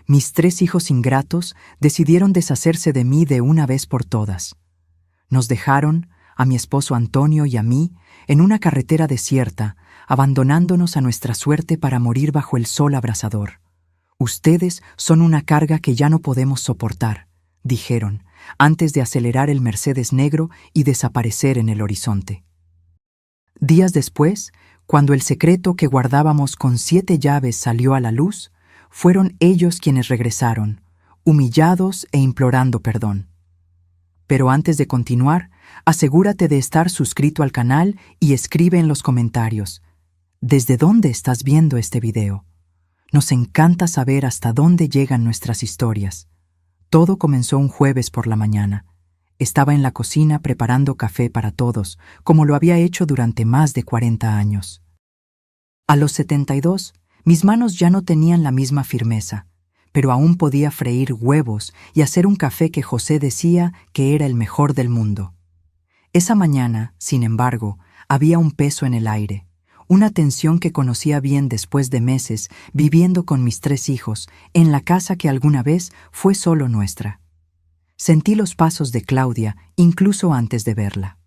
mis 3 hijos ingratos decidieron deshacerse de mí de una vez por todas. Nos dejaron, a mi esposo Antonio y a mí, en una carretera desierta, abandonándonos a nuestra suerte para morir bajo el sol abrasador. Ustedes son una carga que ya no podemos soportar, dijeron, antes de acelerar el Mercedes negro y desaparecer en el horizonte. Días después, cuando el secreto que guardábamos con 7 llaves salió a la luz, fueron ellos quienes regresaron, humillados e implorando perdón. Pero antes de continuar, asegúrate de estar suscrito al canal y escribe en los comentarios, ¿desde dónde estás viendo este video? Nos encanta saber hasta dónde llegan nuestras historias. Todo comenzó un jueves por la mañana. Estaba en la cocina preparando café para todos, como lo había hecho durante más de 40 años. A los 72, mis manos ya no tenían la misma firmeza, pero aún podía freír huevos y hacer un café que José decía que era el mejor del mundo. Esa mañana, sin embargo, había un peso en el aire, una tensión que conocía bien después de meses viviendo con mis 3 hijos en la casa que alguna vez fue solo nuestra. Sentí los pasos de Claudia incluso antes de verla.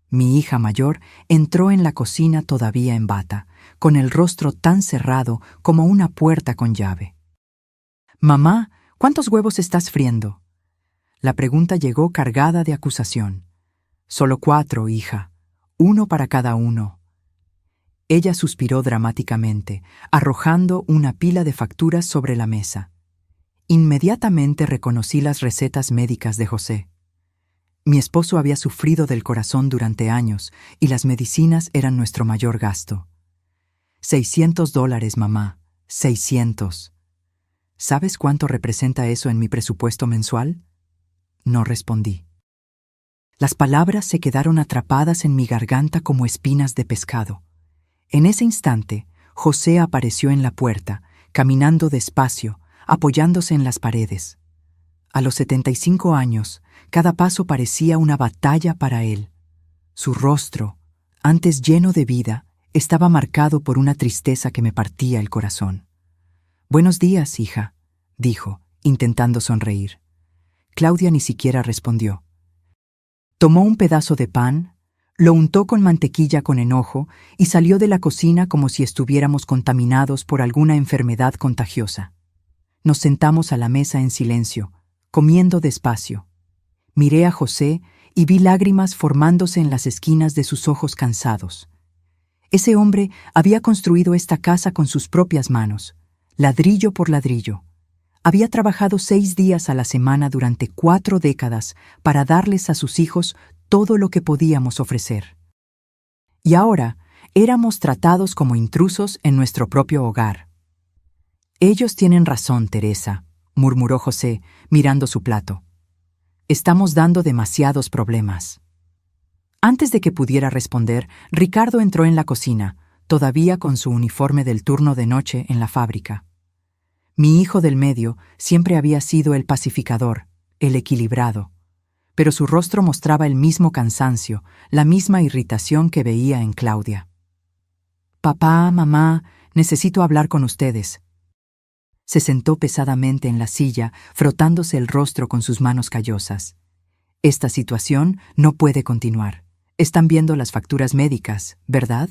Mi hija mayor entró en la cocina todavía en bata, con el rostro tan cerrado como una puerta con llave. «Mamá, ¿cuántos huevos estás friendo?» La pregunta llegó cargada de acusación. «Solo 4, hija. 1 para cada uno». Ella suspiró dramáticamente, arrojando una pila de facturas sobre la mesa. Inmediatamente reconocí las recetas médicas de José. Mi esposo había sufrido del corazón durante años y las medicinas eran nuestro mayor gasto. $600, mamá. 600. ¿Sabes cuánto representa eso en mi presupuesto mensual? No respondí. Las palabras se quedaron atrapadas en mi garganta como espinas de pescado. En ese instante, José apareció en la puerta, caminando despacio, apoyándose en las paredes. A los 75 años, cada paso parecía una batalla para él. Su rostro, antes lleno de vida, estaba marcado por una tristeza que me partía el corazón. «Buenos días, hija», dijo, intentando sonreír. Claudia ni siquiera respondió. Tomó un pedazo de pan, lo untó con mantequilla con enojo y salió de la cocina como si estuviéramos contaminados por alguna enfermedad contagiosa. Nos sentamos a la mesa en silencio, comiendo despacio. Miré a José y vi lágrimas formándose en las esquinas de sus ojos cansados. Ese hombre había construido esta casa con sus propias manos, ladrillo por ladrillo. Había trabajado 6 días a la semana durante 4 décadas para darles a sus hijos todo lo que podíamos ofrecer. Y ahora éramos tratados como intrusos en nuestro propio hogar. «Ellos tienen razón, Teresa», murmuró José, mirando su plato. «Estamos dando demasiados problemas». Antes de que pudiera responder, Ricardo entró en la cocina, todavía con su uniforme del turno de noche en la fábrica. Mi hijo del medio siempre había sido el pacificador, el equilibrado, pero su rostro mostraba el mismo cansancio, la misma irritación que veía en Claudia. «Papá, mamá, necesito hablar con ustedes». Se sentó pesadamente en la silla, frotándose el rostro con sus manos callosas. «Esta situación no puede continuar. Están viendo las facturas médicas, ¿verdad?»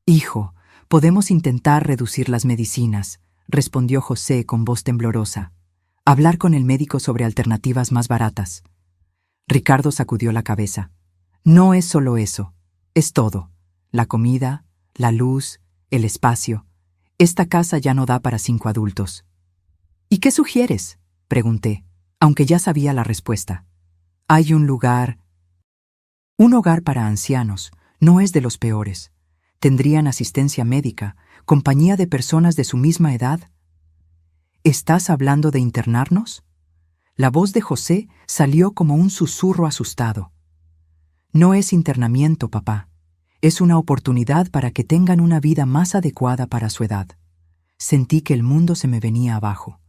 «Hijo, podemos intentar reducir las medicinas», respondió José con voz temblorosa. «Hablar con el médico sobre alternativas más baratas». Ricardo sacudió la cabeza. «No es solo eso, es todo. La comida, la luz, el espacio. Esta casa ya no da para 5 adultos». «¿Y qué sugieres?», pregunté, aunque ya sabía la respuesta. «Hay un hogar para ancianos. No es de los peores. Tendrían asistencia médica, compañía de personas de su misma edad». «¿Estás hablando de internarnos?». La voz de José salió como un susurro asustado. «No es internamiento, papá. Es una oportunidad para que tengan una vida más adecuada para su edad». Sentí que el mundo se me venía abajo.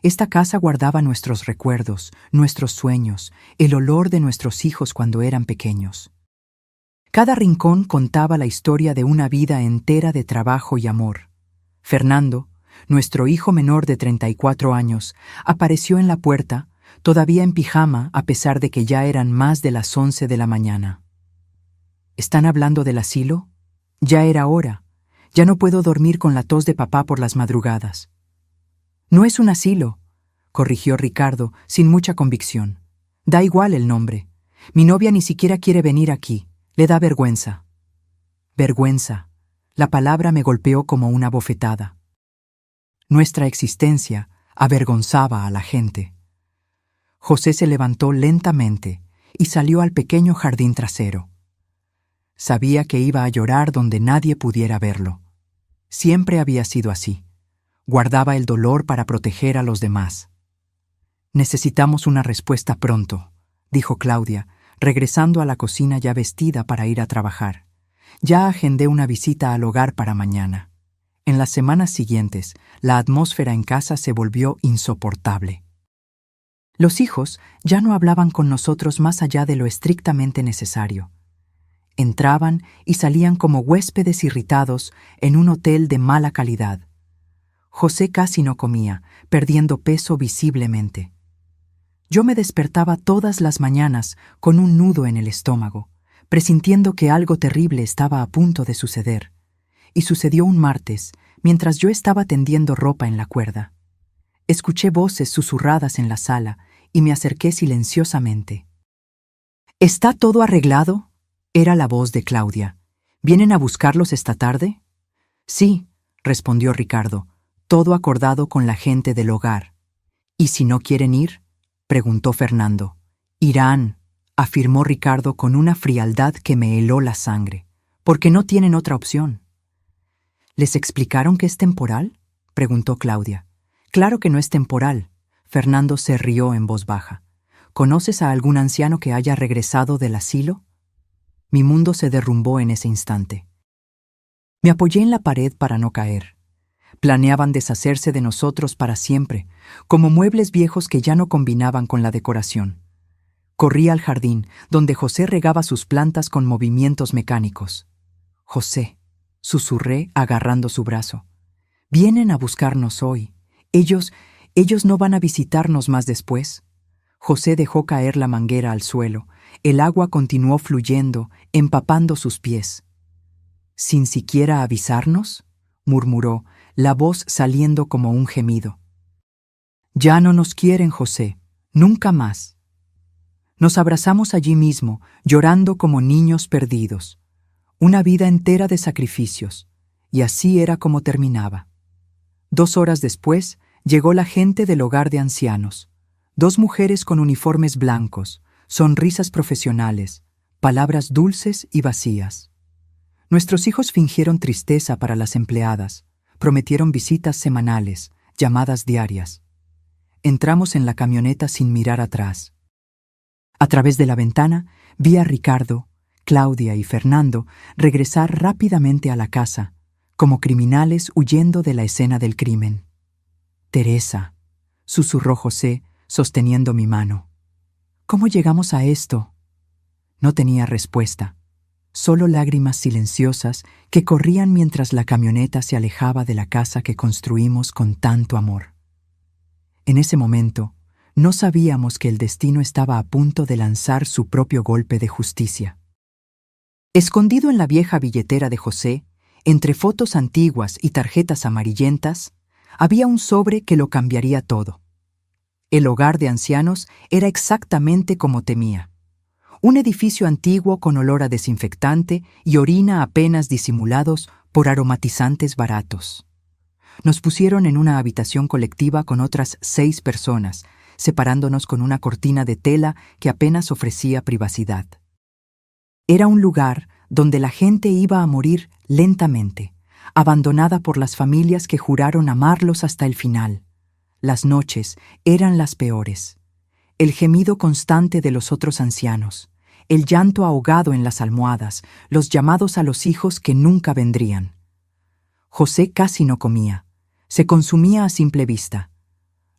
Esta casa guardaba nuestros recuerdos, nuestros sueños, el olor de nuestros hijos cuando eran pequeños. Cada rincón contaba la historia de una vida entera de trabajo y amor. Fernando, nuestro hijo menor de 34 años, apareció en la puerta, todavía en pijama a pesar de que ya eran más de las 11 de la mañana. ¿Están hablando del asilo? Ya era hora. Ya no puedo dormir con la tos de papá por las madrugadas. No es un asilo, corrigió Ricardo sin mucha convicción. Da igual el nombre. Mi novia ni siquiera quiere venir aquí. Le da vergüenza. Vergüenza. La palabra me golpeó como una bofetada. Nuestra existencia avergonzaba a la gente. José se levantó lentamente y salió al pequeño jardín trasero. Sabía que iba a llorar donde nadie pudiera verlo. Siempre había sido así. Guardaba el dolor para proteger a los demás. Necesitamos una respuesta pronto, dijo Claudia, regresando a la cocina ya vestida para ir a trabajar. Ya agendé una visita al hogar para mañana. En las semanas siguientes, la atmósfera en casa se volvió insoportable. Los hijos ya no hablaban con nosotros más allá de lo estrictamente necesario. Entraban y salían como huéspedes irritados en un hotel de mala calidad. José casi no comía, perdiendo peso visiblemente. Yo me despertaba todas las mañanas con un nudo en el estómago, presintiendo que algo terrible estaba a punto de suceder. Y sucedió un martes, mientras yo estaba tendiendo ropa en la cuerda. Escuché voces susurradas en la sala y me acerqué silenciosamente. ¿Está todo arreglado? Era la voz de Claudia. ¿Vienen a buscarlos esta tarde? Sí, respondió Ricardo, todo acordado con la gente del hogar. ¿Y si no quieren ir? Preguntó Fernando. Irán, afirmó Ricardo con una frialdad que me heló la sangre, porque no tienen otra opción. ¿Les explicaron que es temporal? Preguntó Claudia. Claro que no es temporal. Fernando se rió en voz baja. ¿Conoces a algún anciano que haya regresado del asilo? Mi mundo se derrumbó en ese instante. Me apoyé en la pared para no caer. Planeaban deshacerse de nosotros para siempre, como muebles viejos que ya no combinaban con la decoración. Corrí al jardín, donde José regaba sus plantas con movimientos mecánicos. José, susurré agarrando su brazo. Vienen a buscarnos hoy. Ellos no van a visitarnos más después. José dejó caer la manguera al suelo. El agua continuó fluyendo, empapando sus pies. ¿Sin siquiera avisarnos?, murmuró, la voz saliendo como un gemido. Ya no nos quieren, José, nunca más. Nos abrazamos allí mismo, llorando como niños perdidos. Una vida entera de sacrificios, y así era como terminaba. 2 horas después, llegó la gente del hogar de ancianos. 2 mujeres con uniformes blancos, sonrisas profesionales, palabras dulces y vacías. Nuestros hijos fingieron tristeza para las empleadas, prometieron visitas semanales, llamadas diarias. Entramos en la camioneta sin mirar atrás. A través de la ventana vi a Ricardo, Claudia y Fernando regresar rápidamente a la casa, como criminales huyendo de la escena del crimen. Teresa, susurró José, sosteniendo mi mano. ¿Cómo llegamos a esto? No tenía respuesta, solo lágrimas silenciosas que corrían mientras la camioneta se alejaba de la casa que construimos con tanto amor. En ese momento, no sabíamos que el destino estaba a punto de lanzar su propio golpe de justicia. Escondido en la vieja billetera de José, entre fotos antiguas y tarjetas amarillentas, había un sobre que lo cambiaría todo. El hogar de ancianos era exactamente como temía. Un edificio antiguo con olor a desinfectante y orina apenas disimulados por aromatizantes baratos. Nos pusieron en una habitación colectiva con otras 6 personas, separándonos con una cortina de tela que apenas ofrecía privacidad. Era un lugar donde la gente iba a morir lentamente, abandonada por las familias que juraron amarlos hasta el final. Las noches eran las peores. El gemido constante de los otros ancianos, el llanto ahogado en las almohadas, los llamados a los hijos que nunca vendrían. José casi no comía, se consumía a simple vista.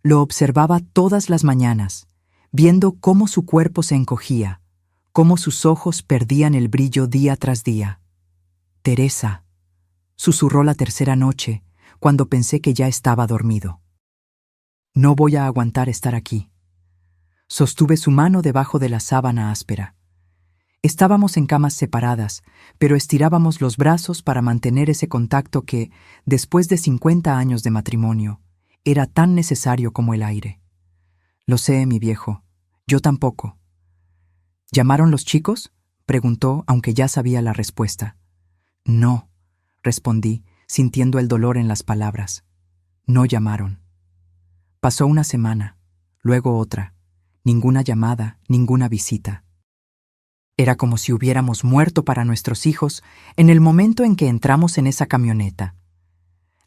Lo observaba todas las mañanas, viendo cómo su cuerpo se encogía, cómo sus ojos perdían el brillo día tras día. Teresa, susurró la tercera noche, cuando pensé que ya estaba dormido. No voy a aguantar estar aquí. Sostuve su mano debajo de la sábana áspera. Estábamos en camas separadas, pero estirábamos los brazos para mantener ese contacto que, después de 50 años de matrimonio, era tan necesario como el aire. Lo sé, mi viejo. Yo tampoco. ¿Llamaron los chicos?, preguntó, aunque ya sabía la respuesta. No, respondí, sintiendo el dolor en las palabras. No llamaron. Pasó una semana, luego otra. Ninguna llamada, ninguna visita. Era como si hubiéramos muerto para nuestros hijos en el momento en que entramos en esa camioneta.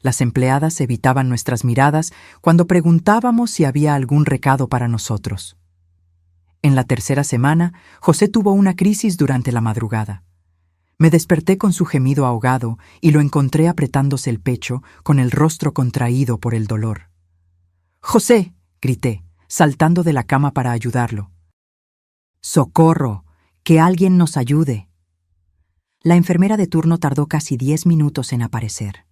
Las empleadas evitaban nuestras miradas cuando preguntábamos si había algún recado para nosotros. En la tercera semana, José tuvo una crisis durante la madrugada. Me desperté con su gemido ahogado y lo encontré apretándose el pecho, con el rostro contraído por el dolor. «¡José!», grité, saltando de la cama para ayudarlo. «¡Socorro! ¡Que alguien nos ayude!». La enfermera de turno tardó casi 10 minutos en aparecer.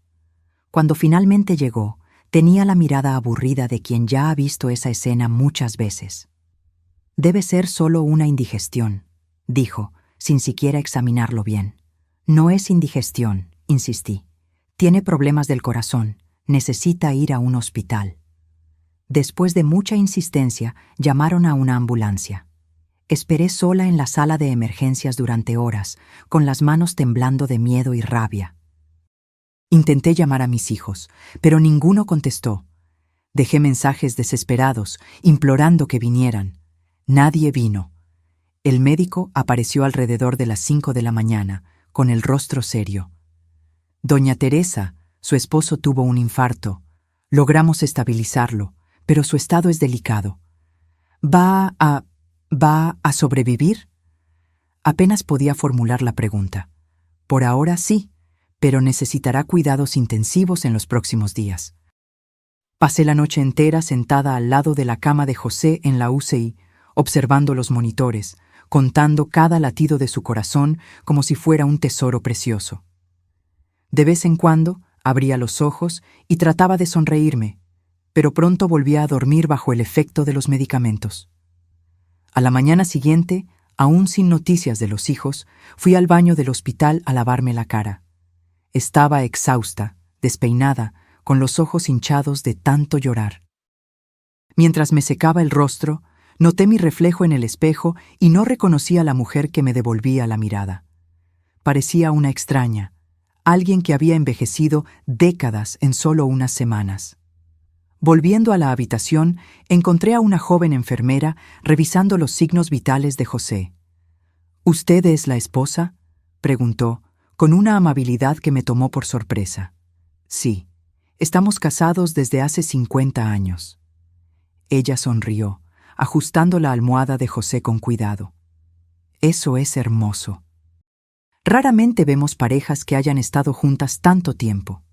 Cuando finalmente llegó, tenía la mirada aburrida de quien ya ha visto esa escena muchas veces. «Debe ser solo una indigestión», dijo, sin siquiera examinarlo bien. «No es indigestión», insistí. «Tiene problemas del corazón. Necesita ir a un hospital». Después de mucha insistencia, llamaron a una ambulancia. Esperé sola en la sala de emergencias durante horas, con las manos temblando de miedo y rabia. Intenté llamar a mis hijos, pero ninguno contestó. Dejé mensajes desesperados, implorando que vinieran. Nadie vino. El médico apareció alrededor de las 5 de la mañana, con el rostro serio. Doña Teresa, su esposo, tuvo un infarto. Logramos estabilizarlo, pero su estado es delicado. ¿Va a sobrevivir? Apenas podía formular la pregunta. Por ahora sí, pero necesitará cuidados intensivos en los próximos días. Pasé la noche entera sentada al lado de la cama de José en la UCI, observando los monitores, contando cada latido de su corazón como si fuera un tesoro precioso. De vez en cuando abría los ojos y trataba de sonreírme, pero pronto volvía a dormir bajo el efecto de los medicamentos. A la mañana siguiente, aún sin noticias de los hijos, fui al baño del hospital a lavarme la cara. Estaba exhausta, despeinada, con los ojos hinchados de tanto llorar. Mientras me secaba el rostro, noté mi reflejo en el espejo y no reconocí a la mujer que me devolvía la mirada. Parecía una extraña, alguien que había envejecido décadas en solo unas semanas. Volviendo a la habitación, encontré a una joven enfermera revisando los signos vitales de José. «¿Usted es la esposa?», preguntó, con una amabilidad que me tomó por sorpresa. «Sí, estamos casados desde hace 50 años». Ella sonrió, ajustando la almohada de José con cuidado. «Eso es hermoso. Raramente vemos parejas que hayan estado juntas tanto tiempo».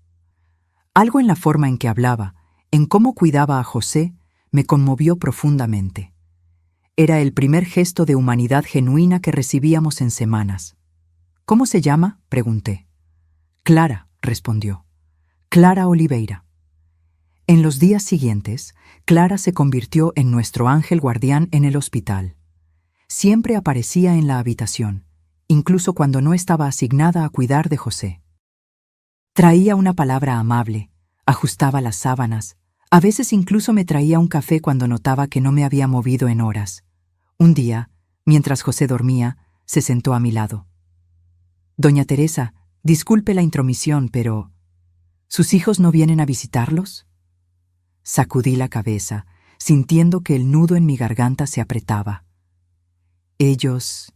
Algo en la forma en que hablaba, en cómo cuidaba a José, me conmovió profundamente. Era el primer gesto de humanidad genuina que recibíamos en semanas. «¿Cómo se llama?», pregunté. «Clara», respondió. «Clara Oliveira». En los días siguientes, Clara se convirtió en nuestro ángel guardián en el hospital. Siempre aparecía en la habitación, incluso cuando no estaba asignada a cuidar de José. Traía una palabra amable, ajustaba las sábanas, a veces incluso me traía un café cuando notaba que no me había movido en horas. Un día, mientras José dormía, se sentó a mi lado. «Doña Teresa, disculpe la intromisión, pero ¿sus hijos no vienen a visitarlos?». Sacudí la cabeza, sintiendo que el nudo en mi garganta se apretaba. Ellos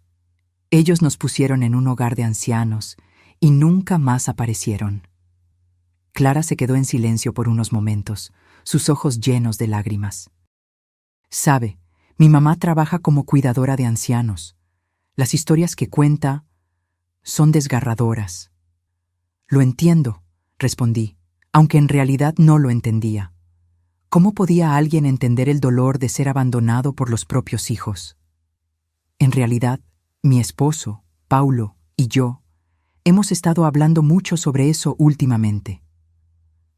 nos pusieron en un hogar de ancianos y nunca más aparecieron». Clara se quedó en silencio por unos momentos, sus ojos llenos de lágrimas. «Sabe, mi mamá trabaja como cuidadora de ancianos. Las historias que cuenta son desgarradoras». «Lo entiendo», respondí, aunque en realidad no lo entendía. ¿Cómo podía alguien entender el dolor de ser abandonado por los propios hijos? En realidad, mi esposo, Paulo, y yo hemos estado hablando mucho sobre eso últimamente.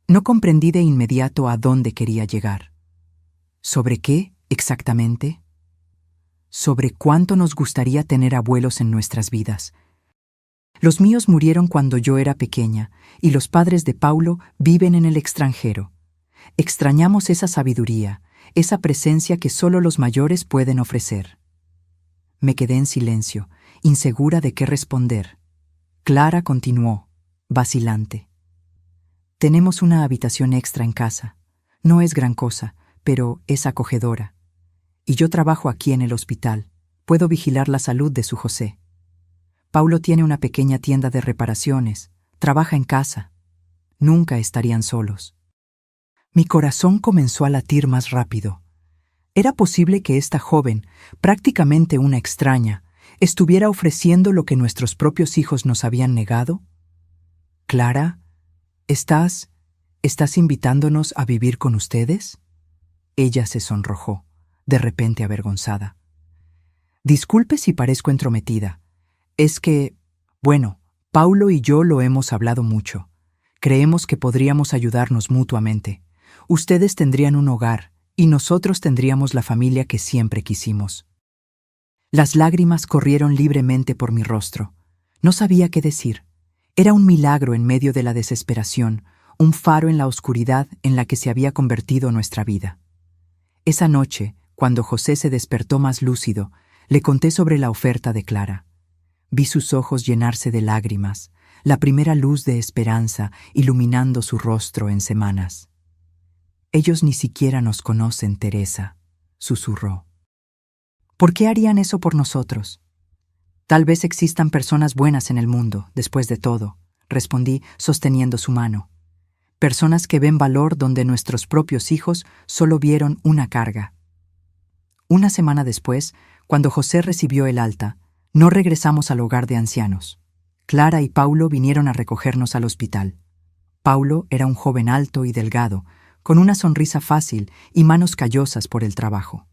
No comprendí de inmediato a dónde quería llegar. ¿Sobre qué, exactamente? Sobre cuánto nos gustaría tener abuelos en nuestras vidas. Los míos murieron cuando yo era pequeña, y los padres de Paulo viven en el extranjero. Extrañamos esa sabiduría, esa presencia que solo los mayores pueden ofrecer. Me quedé en silencio, insegura de qué responder. Clara continuó, vacilante. Tenemos una habitación extra en casa. No es gran cosa, pero es acogedora. Y yo trabajo aquí en el hospital. Puedo vigilar la salud de su José. Paulo tiene una pequeña tienda de reparaciones. Trabaja en casa. Nunca estarían solos. Mi corazón comenzó a latir más rápido. ¿Era posible que esta joven, prácticamente una extraña, estuviera ofreciendo lo que nuestros propios hijos nos habían negado? Clara, ¿estás invitándonos a vivir con ustedes? Ella se sonrojó, de repente avergonzada. Disculpe si parezco entrometida. Es que, bueno, Paulo y yo lo hemos hablado mucho. Creemos que podríamos ayudarnos mutuamente. Ustedes tendrían un hogar y nosotros tendríamos la familia que siempre quisimos. Las lágrimas corrieron libremente por mi rostro. No sabía qué decir. Era un milagro en medio de la desesperación, un faro en la oscuridad en la que se había convertido nuestra vida. Esa noche, cuando José se despertó más lúcido, le conté sobre la oferta de Clara. Vi sus ojos llenarse de lágrimas, la primera luz de esperanza iluminando su rostro en semanas. Ellos ni siquiera nos conocen, Teresa, susurró. ¿Por qué harían eso por nosotros? Tal vez existan personas buenas en el mundo, después de todo, respondí, sosteniendo su mano. Personas que ven valor donde nuestros propios hijos solo vieron una carga. Una semana después, cuando José recibió el alta, no regresamos al hogar de ancianos. Clara y Paulo vinieron a recogernos al hospital. Paulo era un joven alto y delgado, con una sonrisa fácil y manos callosas por el trabajo.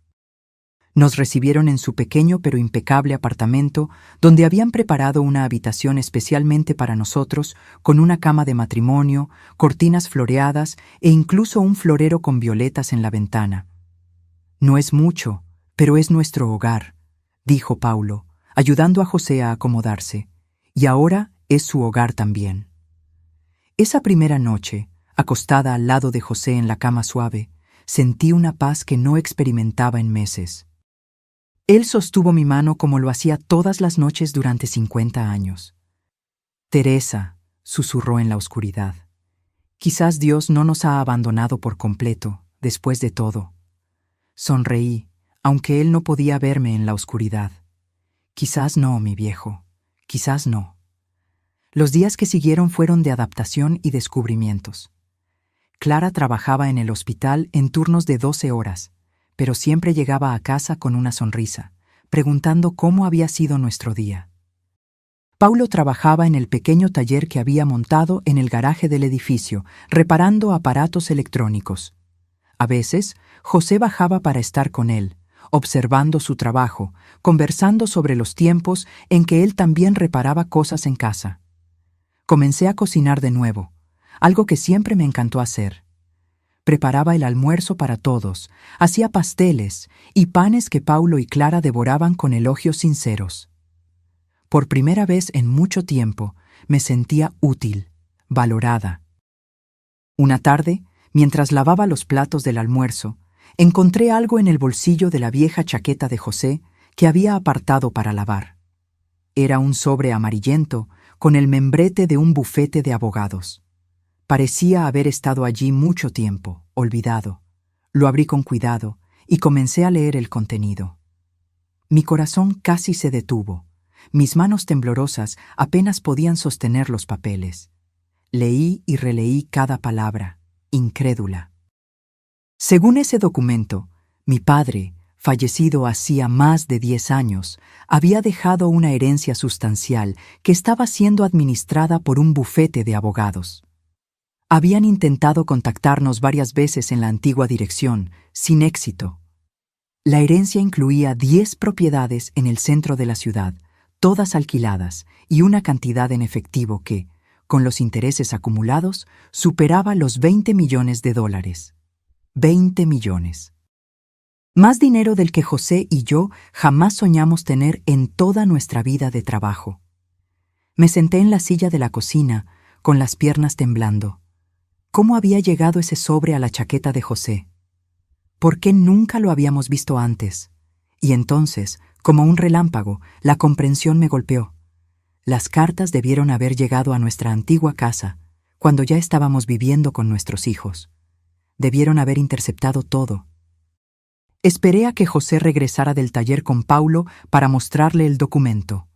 Nos recibieron en su pequeño pero impecable apartamento, donde habían preparado una habitación especialmente para nosotros, con una cama de matrimonio, cortinas floreadas e incluso un florero con violetas en la ventana. No es mucho, pero es nuestro hogar, dijo Paulo, ayudando a José a acomodarse, y ahora es su hogar también. Esa primera noche, acostada al lado de José en la cama suave, sentí una paz que no experimentaba en meses. Él sostuvo mi mano como lo hacía todas las noches durante 50 años. Teresa, susurró en la oscuridad, quizás Dios no nos ha abandonado por completo, después de todo. Sonreí, aunque él no podía verme en la oscuridad. Quizás no, mi viejo, quizás no. Los días que siguieron fueron de adaptación y descubrimientos. Clara trabajaba en el hospital en turnos de 12 horas, pero siempre llegaba a casa con una sonrisa, preguntando cómo había sido nuestro día. Paulo trabajaba en el pequeño taller que había montado en el garaje del edificio, reparando aparatos electrónicos. A veces, José bajaba para estar con él, observando su trabajo, conversando sobre los tiempos en que él también reparaba cosas en casa. Comencé a cocinar de nuevo, algo que siempre me encantó hacer. Preparaba el almuerzo para todos, hacía pasteles y panes que Paulo y Clara devoraban con elogios sinceros. Por primera vez en mucho tiempo me sentía útil, valorada. Una tarde, mientras lavaba los platos del almuerzo, encontré algo en el bolsillo de la vieja chaqueta de José que había apartado para lavar. Era un sobre amarillento con el membrete de un bufete de abogados. Parecía haber estado allí mucho tiempo, olvidado. Lo abrí con cuidado y comencé a leer el contenido. Mi corazón casi se detuvo. Mis manos temblorosas apenas podían sostener los papeles. Leí y releí cada palabra, incrédula. Según ese documento, mi padre, fallecido hacía más de 10 años, había dejado una herencia sustancial que estaba siendo administrada por un bufete de abogados. Habían intentado contactarnos varias veces en la antigua dirección, sin éxito. La herencia incluía 10 propiedades en el centro de la ciudad, todas alquiladas, y una cantidad en efectivo que, con los intereses acumulados, superaba los $20 millones. 20 millones. Más dinero del que José y yo jamás soñamos tener en toda nuestra vida de trabajo. Me senté en la silla de la cocina, con las piernas temblando. ¿Cómo había llegado ese sobre a la chaqueta de José? ¿Por qué nunca lo habíamos visto antes? Y entonces, como un relámpago, la comprensión me golpeó. Las cartas debieron haber llegado a nuestra antigua casa, cuando ya estábamos viviendo con nuestros hijos. Debieron haber interceptado todo. Esperé a que José regresara del taller con Paulo para mostrarle el documento.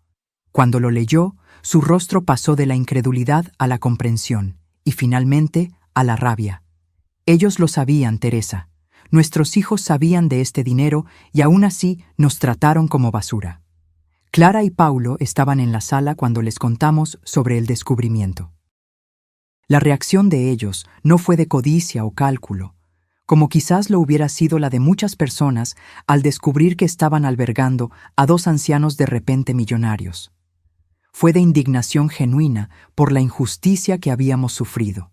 Cuando lo leyó, su rostro pasó de la incredulidad a la comprensión y finalmente a la rabia. Ellos lo sabían, Teresa. Nuestros hijos sabían de este dinero y aún así nos trataron como basura. Clara y Paulo estaban en la sala cuando les contamos sobre el descubrimiento. La reacción de ellos no fue de codicia o cálculo, como quizás lo hubiera sido la de muchas personas al descubrir que estaban albergando a dos ancianos de repente millonarios. Fue de indignación genuina por la injusticia que habíamos sufrido.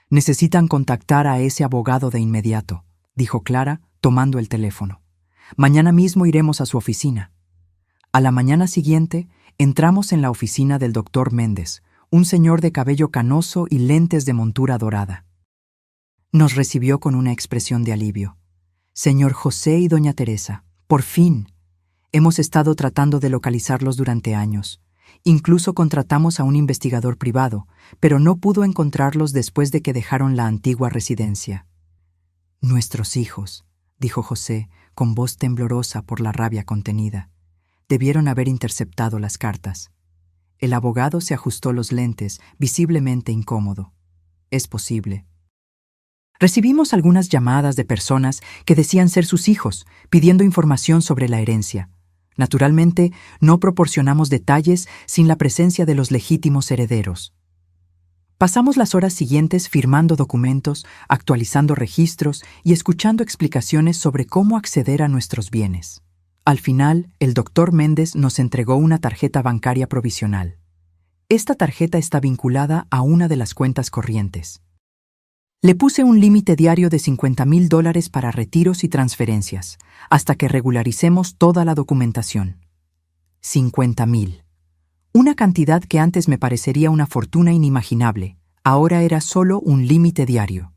«Necesitan contactar a ese abogado de inmediato», dijo Clara, tomando el teléfono. «Mañana mismo iremos a su oficina». A la mañana siguiente, entramos en la oficina del doctor Méndez, un señor de cabello canoso y lentes de montura dorada. Nos recibió con una expresión de alivio. «Señor José y doña Teresa, por fin. Hemos estado tratando de localizarlos durante años. Incluso contratamos a un investigador privado, pero no pudo encontrarlos después de que dejaron la antigua residencia». «Nuestros hijos», dijo José, con voz temblorosa por la rabia contenida. «Debieron haber interceptado las cartas». El abogado se ajustó los lentes, visiblemente incómodo. «Es posible». Recibimos algunas llamadas de personas que decían ser sus hijos, pidiendo información sobre la herencia. Naturalmente, no proporcionamos detalles sin la presencia de los legítimos herederos. Pasamos las horas siguientes firmando documentos, actualizando registros y escuchando explicaciones sobre cómo acceder a nuestros bienes. Al final, el doctor Méndez nos entregó una tarjeta bancaria provisional. Esta tarjeta está vinculada a una de las cuentas corrientes. Le puse un límite diario de $50,000 para retiros y transferencias, hasta que regularicemos toda la documentación. 50,000. Una cantidad que antes me parecería una fortuna inimaginable, ahora era solo un límite diario.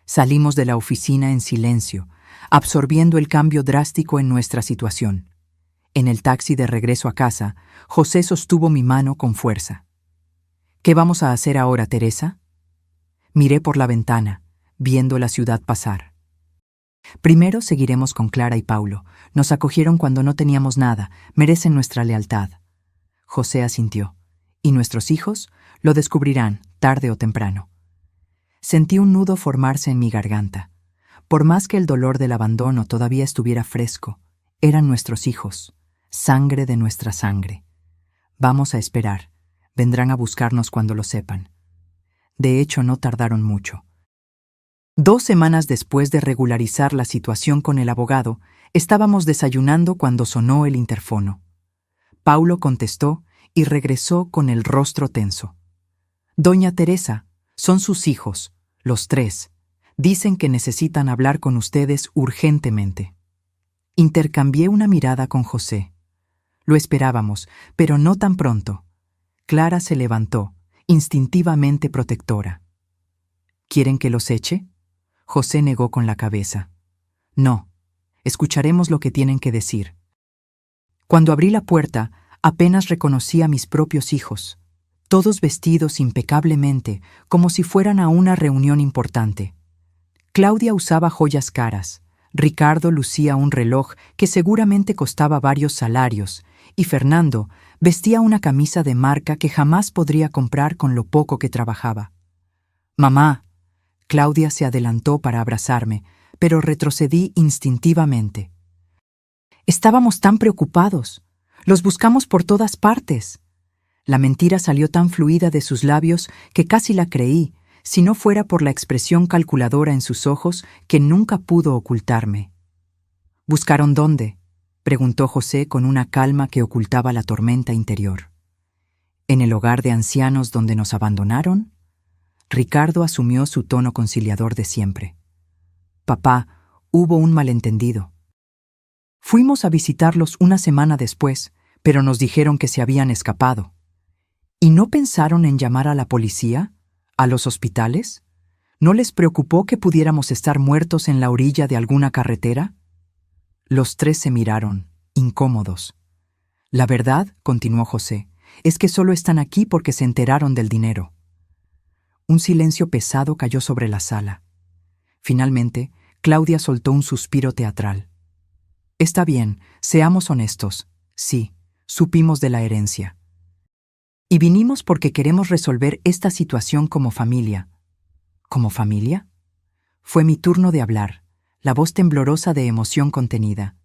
Salimos de la oficina en silencio, absorbiendo el cambio drástico en nuestra situación. En el taxi de regreso a casa, José sostuvo mi mano con fuerza. «¿Qué vamos a hacer ahora, Teresa?» Miré por la ventana, viendo la ciudad pasar. «Primero seguiremos con Clara y Paulo. Nos acogieron cuando no teníamos nada, merecen nuestra lealtad». José asintió. «Y nuestros hijos lo descubrirán, tarde o temprano». Sentí un nudo formarse en mi garganta. Por más que el dolor del abandono todavía estuviera fresco, eran nuestros hijos, sangre de nuestra sangre. Vamos a esperar. Vendrán a buscarnos cuando lo sepan. De hecho, no tardaron mucho. 2 semanas después de regularizar la situación con el abogado, estábamos desayunando cuando sonó el interfono. Paulo contestó y regresó con el rostro tenso. «Doña Teresa, son sus hijos, los 3. Dicen que necesitan hablar con ustedes urgentemente». Intercambié una mirada con José. Lo esperábamos, pero no tan pronto. Clara se levantó, instintivamente protectora. «¿Quieren que los eche?» José negó con la cabeza. «No, escucharemos lo que tienen que decir». Cuando abrí la puerta, apenas reconocí a mis propios hijos, todos vestidos impecablemente, como si fueran a una reunión importante. Claudia usaba joyas caras, Ricardo lucía un reloj que seguramente costaba varios salarios, y Fernando vestía una camisa de marca que jamás podría comprar con lo poco que trabajaba. «Mamá». Claudia se adelantó para abrazarme, pero retrocedí instintivamente. «Estábamos tan preocupados. Los buscamos por todas partes». La mentira salió tan fluida de sus labios que casi la creí, si no fuera por la expresión calculadora en sus ojos que nunca pudo ocultarme. «¿Buscaron dónde?», preguntó José con una calma que ocultaba la tormenta interior. ¿En el hogar de ancianos donde nos abandonaron? Ricardo asumió su tono conciliador de siempre. Papá, hubo un malentendido. Fuimos a visitarlos una semana después, pero nos dijeron que se habían escapado. ¿Y no pensaron en llamar a la policía? ¿A los hospitales? ¿No les preocupó que pudiéramos estar muertos en la orilla de alguna carretera? Los tres se miraron, incómodos. La verdad, continuó José, es que solo están aquí porque se enteraron del dinero. Un silencio pesado cayó sobre la sala. Finalmente, Claudia soltó un suspiro teatral. Está bien, seamos honestos. Sí, supimos de la herencia. Y vinimos porque queremos resolver esta situación como familia. ¿Como familia? Fue mi turno de hablar, la voz temblorosa de emoción contenida.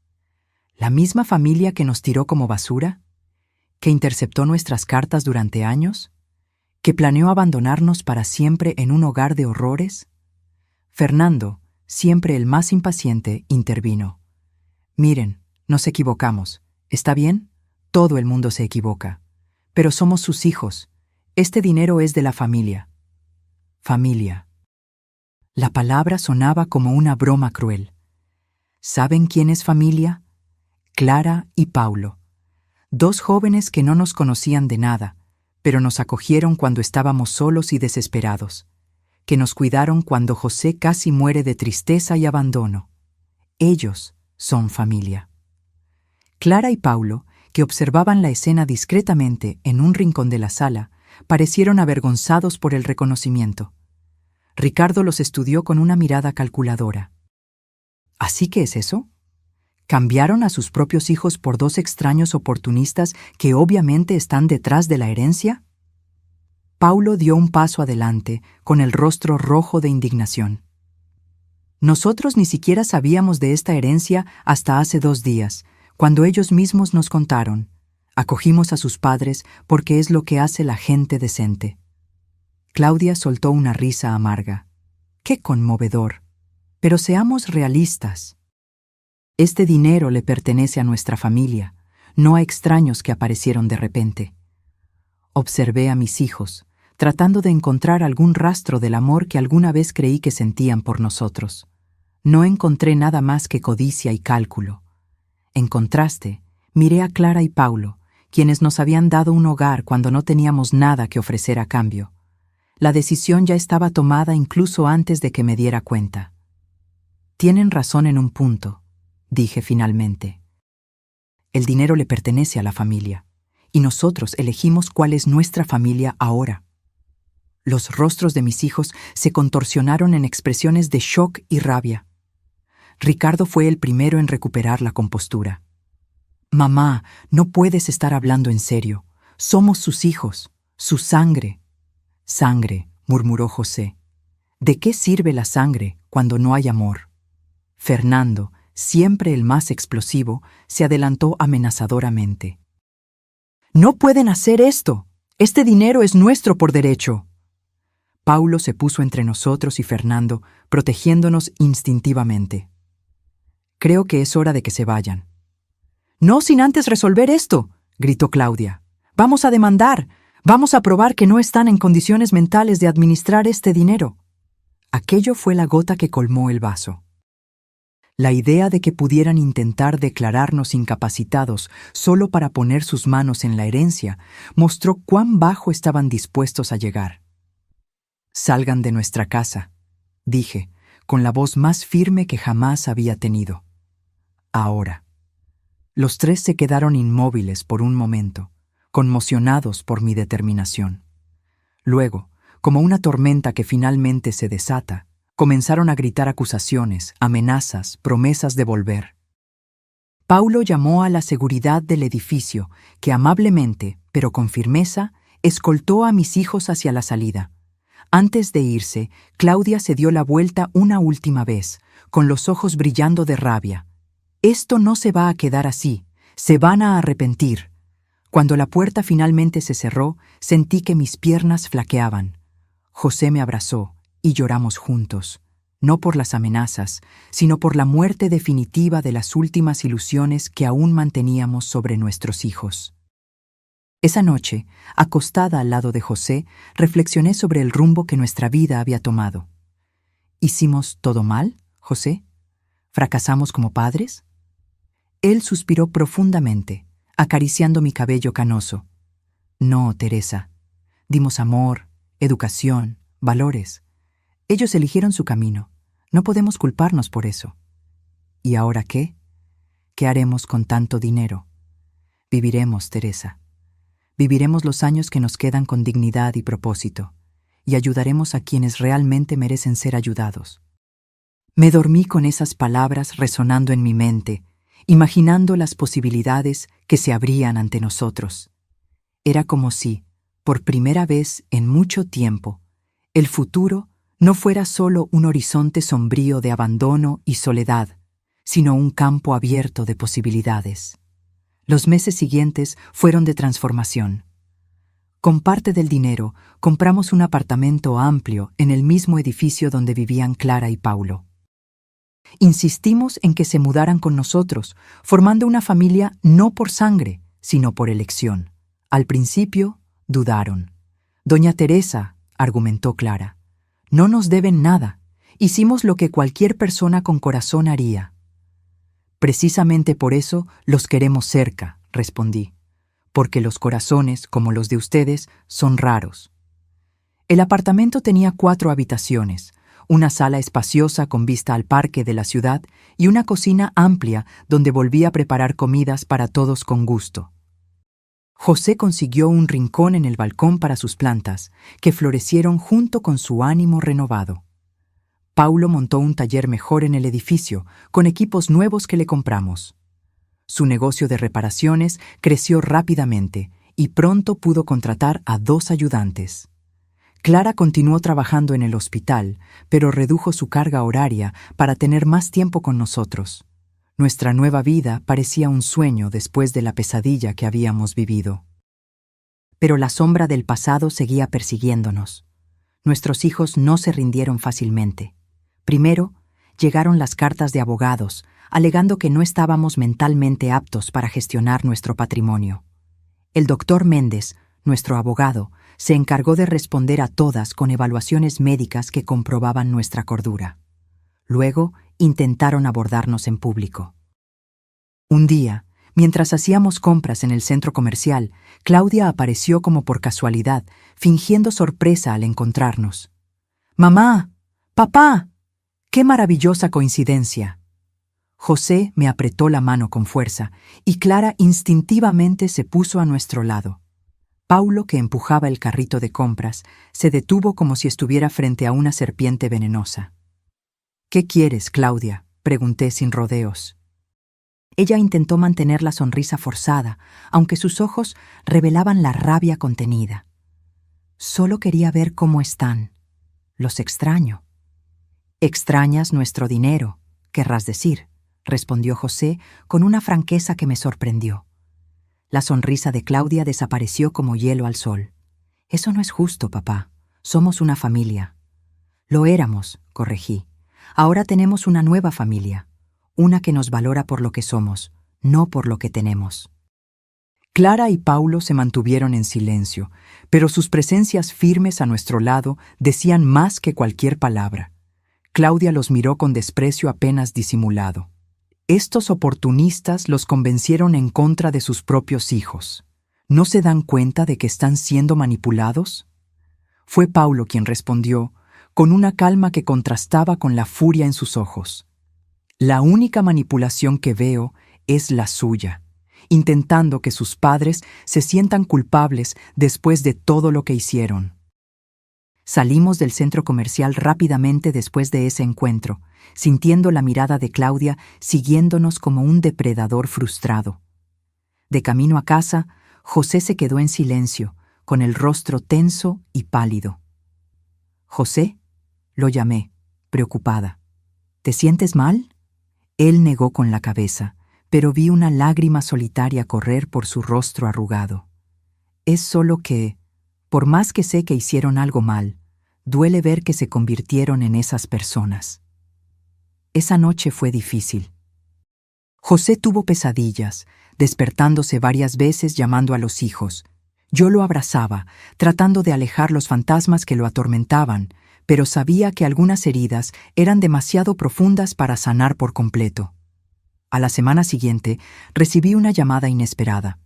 ¿La misma familia que nos tiró como basura? ¿Que interceptó nuestras cartas durante años? ¿Que planeó abandonarnos para siempre en un hogar de horrores? Fernando, siempre el más impaciente, intervino. Miren, nos equivocamos. ¿Está bien? Todo el mundo se equivoca. Pero somos sus hijos. Este dinero es de la familia. Familia. La palabra sonaba como una broma cruel. ¿Saben quién es familia? Clara y Paulo. Dos jóvenes que no nos conocían de nada, pero nos acogieron cuando estábamos solos y desesperados, que nos cuidaron cuando José casi muere de tristeza y abandono. Ellos son familia. Clara y Paulo, que observaban la escena discretamente en un rincón de la sala, parecieron avergonzados por el reconocimiento. Ricardo los estudió con una mirada calculadora. ¿Así que es eso? ¿Cambiaron a sus propios hijos por dos extraños oportunistas que obviamente están detrás de la herencia? Paulo dio un paso adelante, con el rostro rojo de indignación. Nosotros ni siquiera sabíamos de esta herencia hasta hace 2 días, cuando ellos mismos nos contaron. Acogimos a sus padres porque es lo que hace la gente decente. Claudia soltó una risa amarga. ¡Qué conmovedor! Pero seamos realistas. Este dinero le pertenece a nuestra familia, no a extraños que aparecieron de repente. Observé a mis hijos, tratando de encontrar algún rastro del amor que alguna vez creí que sentían por nosotros. No encontré nada más que codicia y cálculo. En contraste, miré a Clara y Paulo, quienes nos habían dado un hogar cuando no teníamos nada que ofrecer a cambio. La decisión ya estaba tomada incluso antes de que me diera cuenta. Tienen razón en un punto, dije finalmente. El dinero le pertenece a la familia, y nosotros elegimos cuál es nuestra familia ahora. Los rostros de mis hijos se contorsionaron en expresiones de shock y rabia. Ricardo fue el primero en recuperar la compostura. Mamá, no puedes estar hablando en serio. Somos sus hijos, su sangre. Sangre, murmuró José. ¿De qué sirve la sangre cuando no hay amor? Fernando, siempre el más explosivo, se adelantó amenazadoramente. ¡No pueden hacer esto! ¡Este dinero es nuestro por derecho! Paulo se puso entre nosotros y Fernando, protegiéndonos instintivamente. Creo que es hora de que se vayan. ¡No sin antes resolver esto!, gritó Claudia. ¡Vamos a demandar! ¡Vamos a probar que no están en condiciones mentales de administrar este dinero! Aquello fue la gota que colmó el vaso. La idea de que pudieran intentar declararnos incapacitados solo para poner sus manos en la herencia mostró cuán bajo estaban dispuestos a llegar. «Salgan de nuestra casa», dije, con la voz más firme que jamás había tenido. Ahora. Los tres se quedaron inmóviles por un momento, conmocionados por mi determinación. Luego, como una tormenta que finalmente se desata, comenzaron a gritar acusaciones, amenazas, promesas de volver. Paulo llamó a la seguridad del edificio, que amablemente, pero con firmeza, escoltó a mis hijos hacia la salida. Antes de irse, Claudia se dio la vuelta una última vez, con los ojos brillando de rabia. «Esto no se va a quedar así, se van a arrepentir». Cuando la puerta finalmente se cerró, sentí que mis piernas flaqueaban. José me abrazó y lloramos juntos, no por las amenazas, sino por la muerte definitiva de las últimas ilusiones que aún manteníamos sobre nuestros hijos. Esa noche, acostada al lado de José, reflexioné sobre el rumbo que nuestra vida había tomado. ¿Hicimos todo mal, José? ¿Fracasamos como padres? Él suspiró profundamente, acariciando mi cabello canoso. No, Teresa. Dimos amor, educación, valores. Ellos eligieron su camino. No podemos culparnos por eso. ¿Y ahora qué? ¿Qué haremos con tanto dinero? Viviremos, Teresa. Viviremos los años que nos quedan con dignidad y propósito, y ayudaremos a quienes realmente merecen ser ayudados. Me dormí con esas palabras resonando en mi mente, imaginando las posibilidades que se abrían ante nosotros. Era como si, por primera vez en mucho tiempo, el futuro no fuera solo un horizonte sombrío de abandono y soledad, sino un campo abierto de posibilidades. Los meses siguientes fueron de transformación. Con parte del dinero, compramos un apartamento amplio en el mismo edificio donde vivían Clara y Paulo. Insistimos en que se mudaran con nosotros, formando una familia no por sangre, sino por elección. Al principio, dudaron. Doña Teresa, argumentó Clara, no nos deben nada. Hicimos lo que cualquier persona con corazón haría. Precisamente por eso los queremos cerca, respondí, porque los corazones, como los de ustedes, son raros. El apartamento tenía 4 habitaciones, una sala espaciosa con vista al parque de la ciudad y una cocina amplia donde volví a preparar comidas para todos con gusto. José consiguió un rincón en el balcón para sus plantas, que florecieron junto con su ánimo renovado. Paulo montó un taller mejor en el edificio, con equipos nuevos que le compramos. Su negocio de reparaciones creció rápidamente y pronto pudo contratar a 2 ayudantes. Clara continuó trabajando en el hospital, pero redujo su carga horaria para tener más tiempo con nosotros. Nuestra nueva vida parecía un sueño después de la pesadilla que habíamos vivido. Pero la sombra del pasado seguía persiguiéndonos. Nuestros hijos no se rindieron fácilmente. Primero, llegaron las cartas de abogados, alegando que no estábamos mentalmente aptos para gestionar nuestro patrimonio. El doctor Méndez, nuestro abogado, se encargó de responder a todas con evaluaciones médicas que comprobaban nuestra cordura. Luego, intentaron abordarnos en público. Un día, mientras hacíamos compras en el centro comercial, Claudia apareció como por casualidad, fingiendo sorpresa al encontrarnos. «¡Mamá! ¡Papá! ¡Qué maravillosa coincidencia!». José me apretó la mano con fuerza y Clara instintivamente se puso a nuestro lado. Paulo, que empujaba el carrito de compras, se detuvo como si estuviera frente a una serpiente venenosa. «¿Qué quieres, Claudia?», pregunté sin rodeos. Ella intentó mantener la sonrisa forzada, aunque sus ojos revelaban la rabia contenida. «Solo quería ver cómo están. Los extraño». «Extrañas nuestro dinero, querrás decir», respondió José con una franqueza que me sorprendió. La sonrisa de Claudia desapareció como hielo al sol. «Eso no es justo, papá. Somos una familia». «Lo éramos», corregí. «Ahora tenemos una nueva familia, una que nos valora por lo que somos, no por lo que tenemos». Clara y Paulo se mantuvieron en silencio, pero sus presencias firmes a nuestro lado decían más que cualquier palabra. Claudia los miró con desprecio apenas disimulado. Estos oportunistas los convencieron en contra de sus propios hijos. ¿No se dan cuenta de que están siendo manipulados? Fue Paulo quien respondió, con una calma que contrastaba con la furia en sus ojos. «La única manipulación que veo es la suya, intentando que sus padres se sientan culpables después de todo lo que hicieron». Salimos del centro comercial rápidamente después de ese encuentro, sintiendo la mirada de Claudia siguiéndonos como un depredador frustrado. De camino a casa, José se quedó en silencio, con el rostro tenso y pálido. «¿José?», lo llamé, preocupada. «¿Te sientes mal?». Él negó con la cabeza, pero vi una lágrima solitaria correr por su rostro arrugado. «Es solo que, por más que sé que hicieron algo mal, duele ver que se convirtieron en esas personas». Esa noche fue difícil. José tuvo pesadillas, despertándose varias veces llamando a los hijos, Yo lo abrazaba, tratando de alejar los fantasmas que lo atormentaban, pero sabía que algunas heridas eran demasiado profundas para sanar por completo. A la semana siguiente, recibí una llamada inesperada.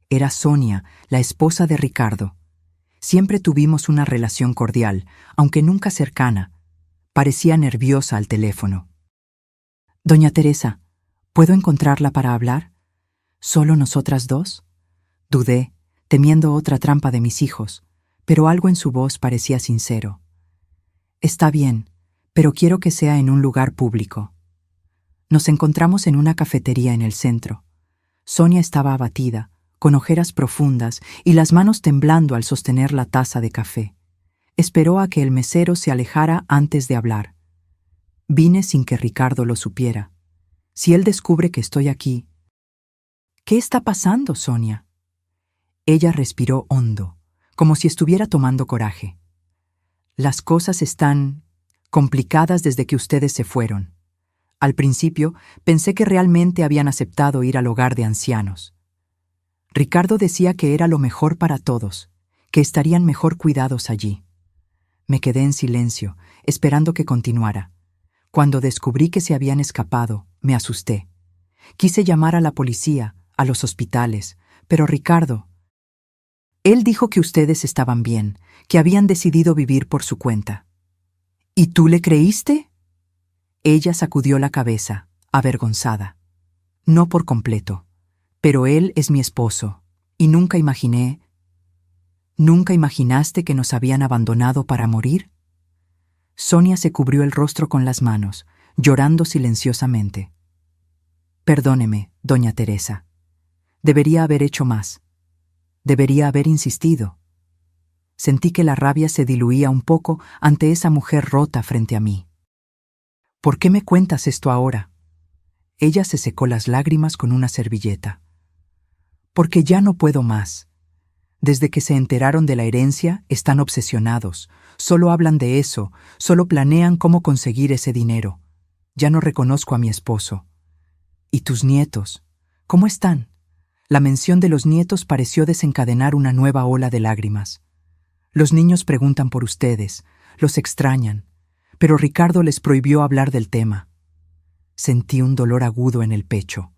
Era Sonia, la esposa de Ricardo. Siempre tuvimos una relación cordial, aunque nunca cercana. Parecía nerviosa al teléfono. «Doña Teresa, ¿puedo encontrarla para hablar? ¿Solo nosotras dos?» Dudé, temiendo otra trampa de mis hijos, pero algo en su voz parecía sincero. «Está bien, pero quiero que sea en un lugar público». Nos encontramos en una cafetería en el centro. Sonia estaba abatida, con ojeras profundas y las manos temblando al sostener la taza de café. Esperó a que el mesero se alejara antes de hablar. Vine sin que Ricardo lo supiera. Si él descubre que estoy aquí... «¿Qué está pasando, Sonia?» Ella respiró hondo, como si estuviera tomando coraje. «Las cosas están complicadas desde que ustedes se fueron. Al principio pensé que realmente habían aceptado ir al hogar de ancianos. Ricardo decía que era lo mejor para todos, que estarían mejor cuidados allí». Me quedé en silencio, esperando que continuara. Cuando descubrí que se habían escapado, me asusté. Quise llamar a la policía, a los hospitales, pero Ricardo... Él dijo que ustedes estaban bien, que habían decidido vivir por su cuenta. ¿Y tú le creíste? Ella sacudió la cabeza, avergonzada. No por completo, pero él es mi esposo, y nunca imaginé... ¿Nunca imaginaste que nos habían abandonado para morir? Sonia se cubrió el rostro con las manos, llorando silenciosamente. Perdóneme, doña Teresa. Debería haber hecho más. Debería haber insistido. Sentí que la rabia se diluía un poco ante esa mujer rota frente a mí. ¿Por qué me cuentas esto ahora? Ella se secó las lágrimas con una servilleta. Porque ya no puedo más. Desde que se enteraron de la herencia, están obsesionados. Solo hablan de eso, solo planean cómo conseguir ese dinero. Ya no reconozco a mi esposo. ¿Y tus nietos? ¿Cómo están? La mención de los nietos pareció desencadenar una nueva ola de lágrimas. Los niños preguntan por ustedes, los extrañan, pero Ricardo les prohibió hablar del tema. Sentí un dolor agudo en el pecho.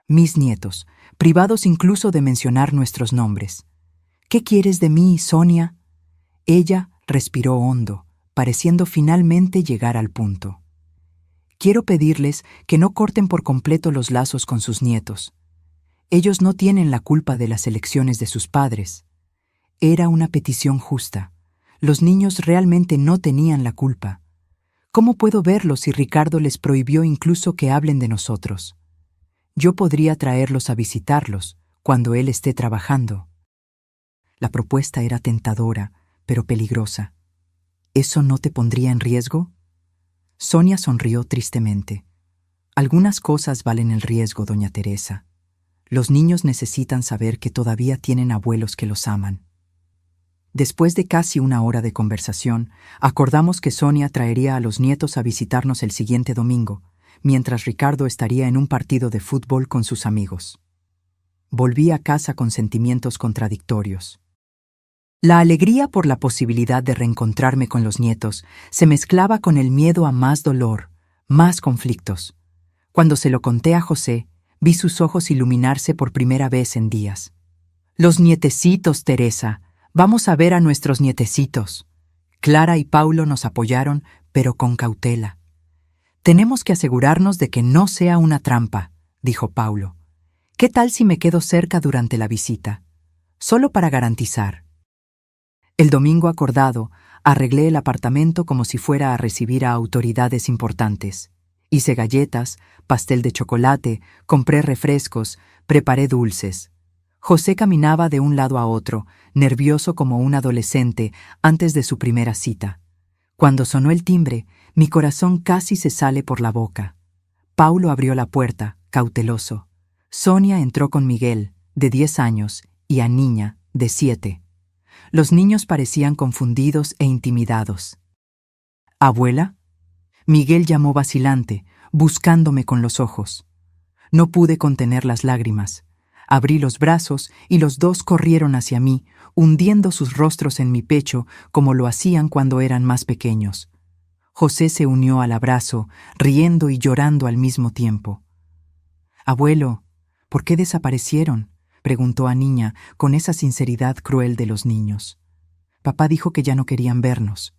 Mis nietos, privados incluso de mencionar nuestros nombres. ¿Qué quieres de mí, Sonia? Ella respiró hondo, pareciendo finalmente llegar al punto. Quiero pedirles que no corten por completo los lazos con sus nietos. Ellos no tienen la culpa de las elecciones de sus padres. Era una petición justa. Los niños realmente no tenían la culpa. ¿Cómo puedo verlos si Ricardo les prohibió incluso que hablen de nosotros? Yo podría traerlos a visitarlos cuando él esté trabajando. La propuesta era tentadora, pero peligrosa. ¿Eso no te pondría en riesgo? Sonia sonrió tristemente. Algunas cosas valen el riesgo, doña Teresa. Los niños necesitan saber que todavía tienen abuelos que los aman. Después de casi una hora de conversación, acordamos que Sonia traería a los nietos a visitarnos el siguiente domingo, mientras Ricardo estaría en un partido de fútbol con sus amigos. Volví a casa con sentimientos contradictorios. La alegría por la posibilidad de reencontrarme con los nietos se mezclaba con el miedo a más dolor, más conflictos. Cuando se lo conté a José, vi sus ojos iluminarse por primera vez en días. «Los nietecitos, Teresa. Vamos a ver a nuestros nietecitos». Clara y Paulo nos apoyaron, pero con cautela. «Tenemos que asegurarnos de que no sea una trampa», dijo Paulo. «¿Qué tal si me quedo cerca durante la visita? Solo para garantizar». El domingo acordado, arreglé el apartamento como si fuera a recibir a autoridades importantes. Hice galletas, pastel de chocolate, compré refrescos, preparé dulces. José caminaba de un lado a otro, nervioso como un adolescente antes de su primera cita. Cuando sonó el timbre, mi corazón casi se sale por la boca. Paulo abrió la puerta, cauteloso. Sonia entró con Miguel, de 10 años, y a Niña, de 7. Los niños parecían confundidos e intimidados. «¿Abuela?» Miguel llamó vacilante, buscándome con los ojos. No pude contener las lágrimas. Abrí los brazos y los dos corrieron hacia mí, hundiendo sus rostros en mi pecho como lo hacían cuando eran más pequeños. José se unió al abrazo, riendo y llorando al mismo tiempo. «Abuelo, ¿por qué desaparecieron?», preguntó a Niña con esa sinceridad cruel de los niños. «Papá dijo que ya no querían vernos».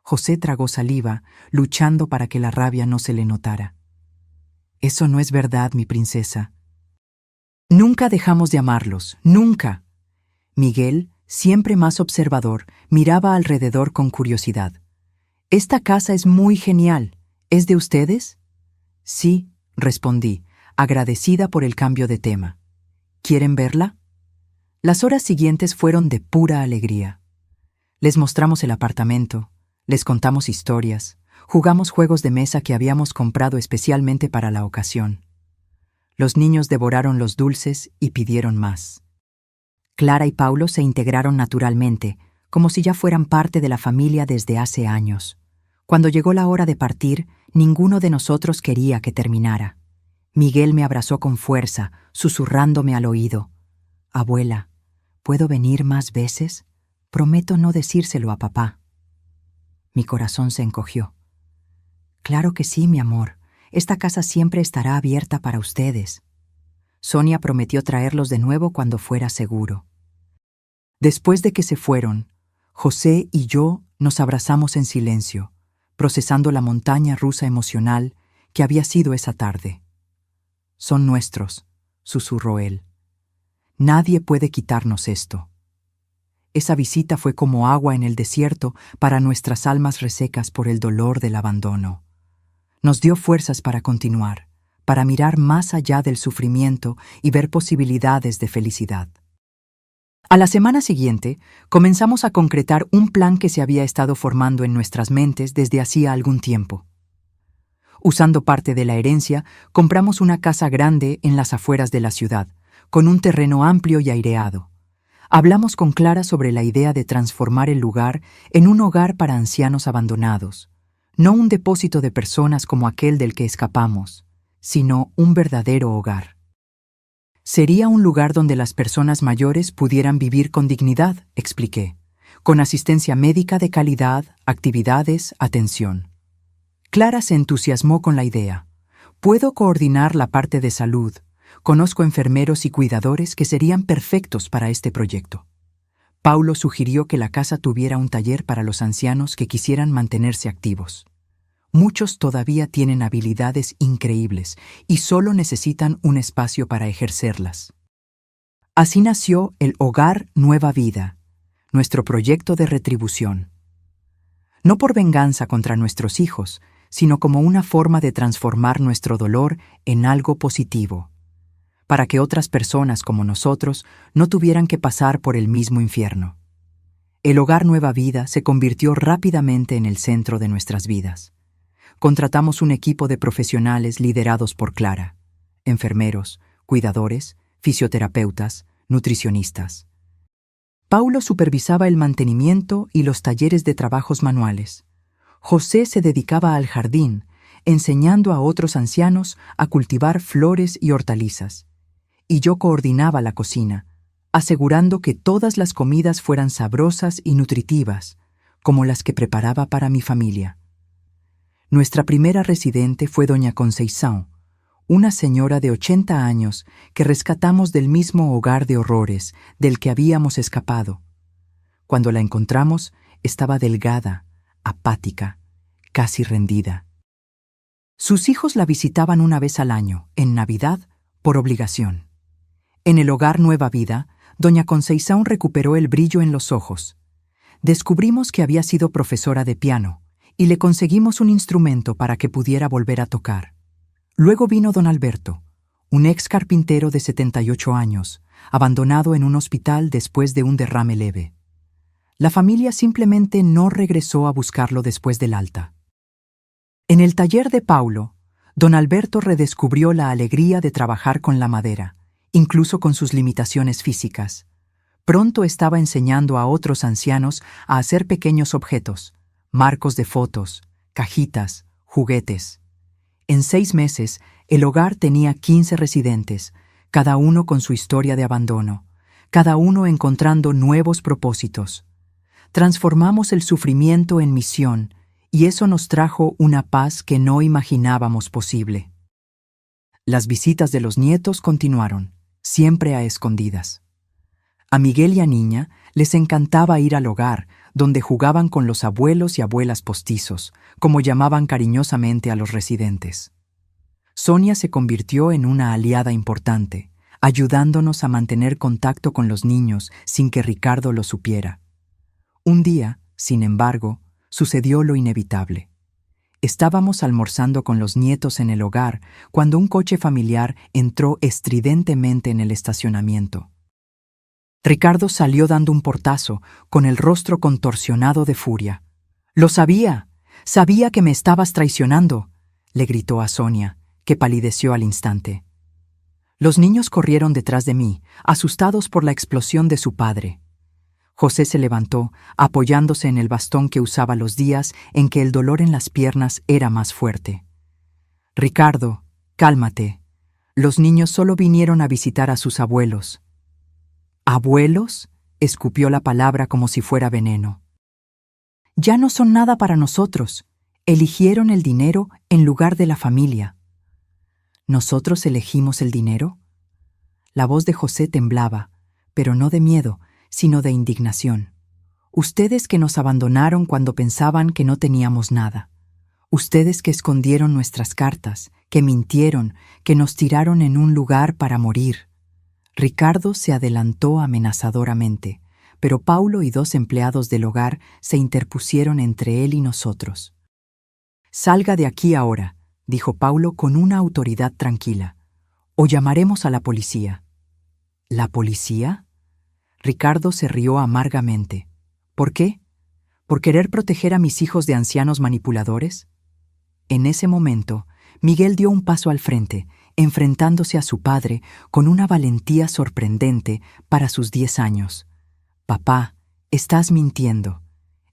José tragó saliva, luchando para que la rabia no se le notara. «Eso no es verdad, mi princesa. Nunca dejamos de amarlos, nunca». Miguel, siempre más observador, miraba alrededor con curiosidad. «Esta casa es muy genial. ¿Es de ustedes?». «Sí», respondí, agradecida por el cambio de tema. «¿Quieren verla?». Las horas siguientes fueron de pura alegría. Les mostramos el apartamento, les contamos historias, jugamos juegos de mesa que habíamos comprado especialmente para la ocasión. Los niños devoraron los dulces y pidieron más. Clara y Paulo se integraron naturalmente, como si ya fueran parte de la familia desde hace años. Cuando llegó la hora de partir, ninguno de nosotros quería que terminara. Miguel me abrazó con fuerza, susurrándome al oído. «Abuela, ¿puedo venir más veces? Prometo no decírselo a papá». Mi corazón se encogió. «Claro que sí, mi amor. Esta casa siempre estará abierta para ustedes». Sonia prometió traerlos de nuevo cuando fuera seguro. Después de que se fueron, José y yo nos abrazamos en silencio, procesando la montaña rusa emocional que había sido esa tarde. «Son nuestros», susurró él. «Nadie puede quitarnos esto». Esa visita fue como agua en el desierto para nuestras almas resecas por el dolor del abandono. Nos dio fuerzas para continuar, para mirar más allá del sufrimiento y ver posibilidades de felicidad. A la semana siguiente, comenzamos a concretar un plan que se había estado formando en nuestras mentes desde hacía algún tiempo. Usando parte de la herencia, compramos una casa grande en las afueras de la ciudad, con un terreno amplio y aireado. Hablamos con Clara sobre la idea de transformar el lugar en un hogar para ancianos abandonados, no un depósito de personas como aquel del que escapamos, sino un verdadero hogar. Sería un lugar donde las personas mayores pudieran vivir con dignidad, expliqué, con asistencia médica de calidad, actividades, atención. Clara se entusiasmó con la idea. «Puedo coordinar la parte de salud. Conozco enfermeros y cuidadores que serían perfectos para este proyecto». Paulo sugirió que la casa tuviera un taller para los ancianos que quisieran mantenerse activos. Muchos todavía tienen habilidades increíbles y solo necesitan un espacio para ejercerlas. Así nació el Hogar Nueva Vida, nuestro proyecto de retribución. No por venganza contra nuestros hijos, sino como una forma de transformar nuestro dolor en algo positivo, para que otras personas como nosotros no tuvieran que pasar por el mismo infierno. El Hogar Nueva Vida se convirtió rápidamente en el centro de nuestras vidas. Contratamos un equipo de profesionales liderados por Clara: enfermeros, cuidadores, fisioterapeutas, nutricionistas. Paulo supervisaba el mantenimiento y los talleres de trabajos manuales. José se dedicaba al jardín, enseñando a otros ancianos a cultivar flores y hortalizas. Y yo coordinaba la cocina, asegurando que todas las comidas fueran sabrosas y nutritivas, como las que preparaba para mi familia. Nuestra primera residente fue doña Conceição, una señora de 80 años que rescatamos del mismo hogar de horrores del que habíamos escapado. Cuando la encontramos, estaba delgada, apática, casi rendida. Sus hijos la visitaban una vez al año, en Navidad, por obligación. En el Hogar Nueva Vida, doña Conceição recuperó el brillo en los ojos. Descubrimos que había sido profesora de piano y le conseguimos un instrumento para que pudiera volver a tocar. Luego vino don Alberto, un ex carpintero de 78 años, abandonado en un hospital después de un derrame leve. La familia simplemente no regresó a buscarlo después del alta. En el taller de Paulo, don Alberto redescubrió la alegría de trabajar con la madera, incluso con sus limitaciones físicas. Pronto estaba enseñando a otros ancianos a hacer pequeños objetos, marcos de fotos, cajitas, juguetes. En 6 meses, el hogar tenía 15 residentes, cada uno con su historia de abandono, cada uno encontrando nuevos propósitos. Transformamos el sufrimiento en misión, y eso nos trajo una paz que no imaginábamos posible. Las visitas de los nietos continuaron, siempre a escondidas. A Miguel y a Niña les encantaba ir al hogar, donde jugaban con los abuelos y abuelas postizos, como llamaban cariñosamente a los residentes. Sonia se convirtió en una aliada importante, ayudándonos a mantener contacto con los niños sin que Ricardo lo supiera. Un día, sin embargo, sucedió lo inevitable. Estábamos almorzando con los nietos en el hogar cuando un coche familiar entró estridentemente en el estacionamiento. Ricardo salió dando un portazo, con el rostro contorsionado de furia. «¡Lo sabía! ¡Sabía que me estabas traicionando!», le gritó a Sonia, que palideció al instante. Los niños corrieron detrás de mí, asustados por la explosión de su padre. José se levantó, apoyándose en el bastón que usaba los días en que el dolor en las piernas era más fuerte. «Ricardo, cálmate. Los niños solo vinieron a visitar a sus abuelos». «¿Abuelos?», escupió la palabra como si fuera veneno. «Ya no son nada para nosotros. Eligieron el dinero en lugar de la familia». «¿Nosotros elegimos el dinero?». La voz de José temblaba, pero no de miedo, sino de indignación. «Ustedes que nos abandonaron cuando pensaban que no teníamos nada. Ustedes que escondieron nuestras cartas, que mintieron, que nos tiraron en un lugar para morir». Ricardo se adelantó amenazadoramente, pero Paulo y 2 empleados del hogar se interpusieron entre él y nosotros. «Salga de aquí ahora», dijo Paulo con una autoridad tranquila, «o llamaremos a la policía». «¿La policía?». Ricardo se rió amargamente. «¿Por qué? ¿Por querer proteger a mis hijos de ancianos manipuladores?». En ese momento, Miguel dio un paso al frente, enfrentándose a su padre con una valentía sorprendente para sus 10 años. «Papá, estás mintiendo.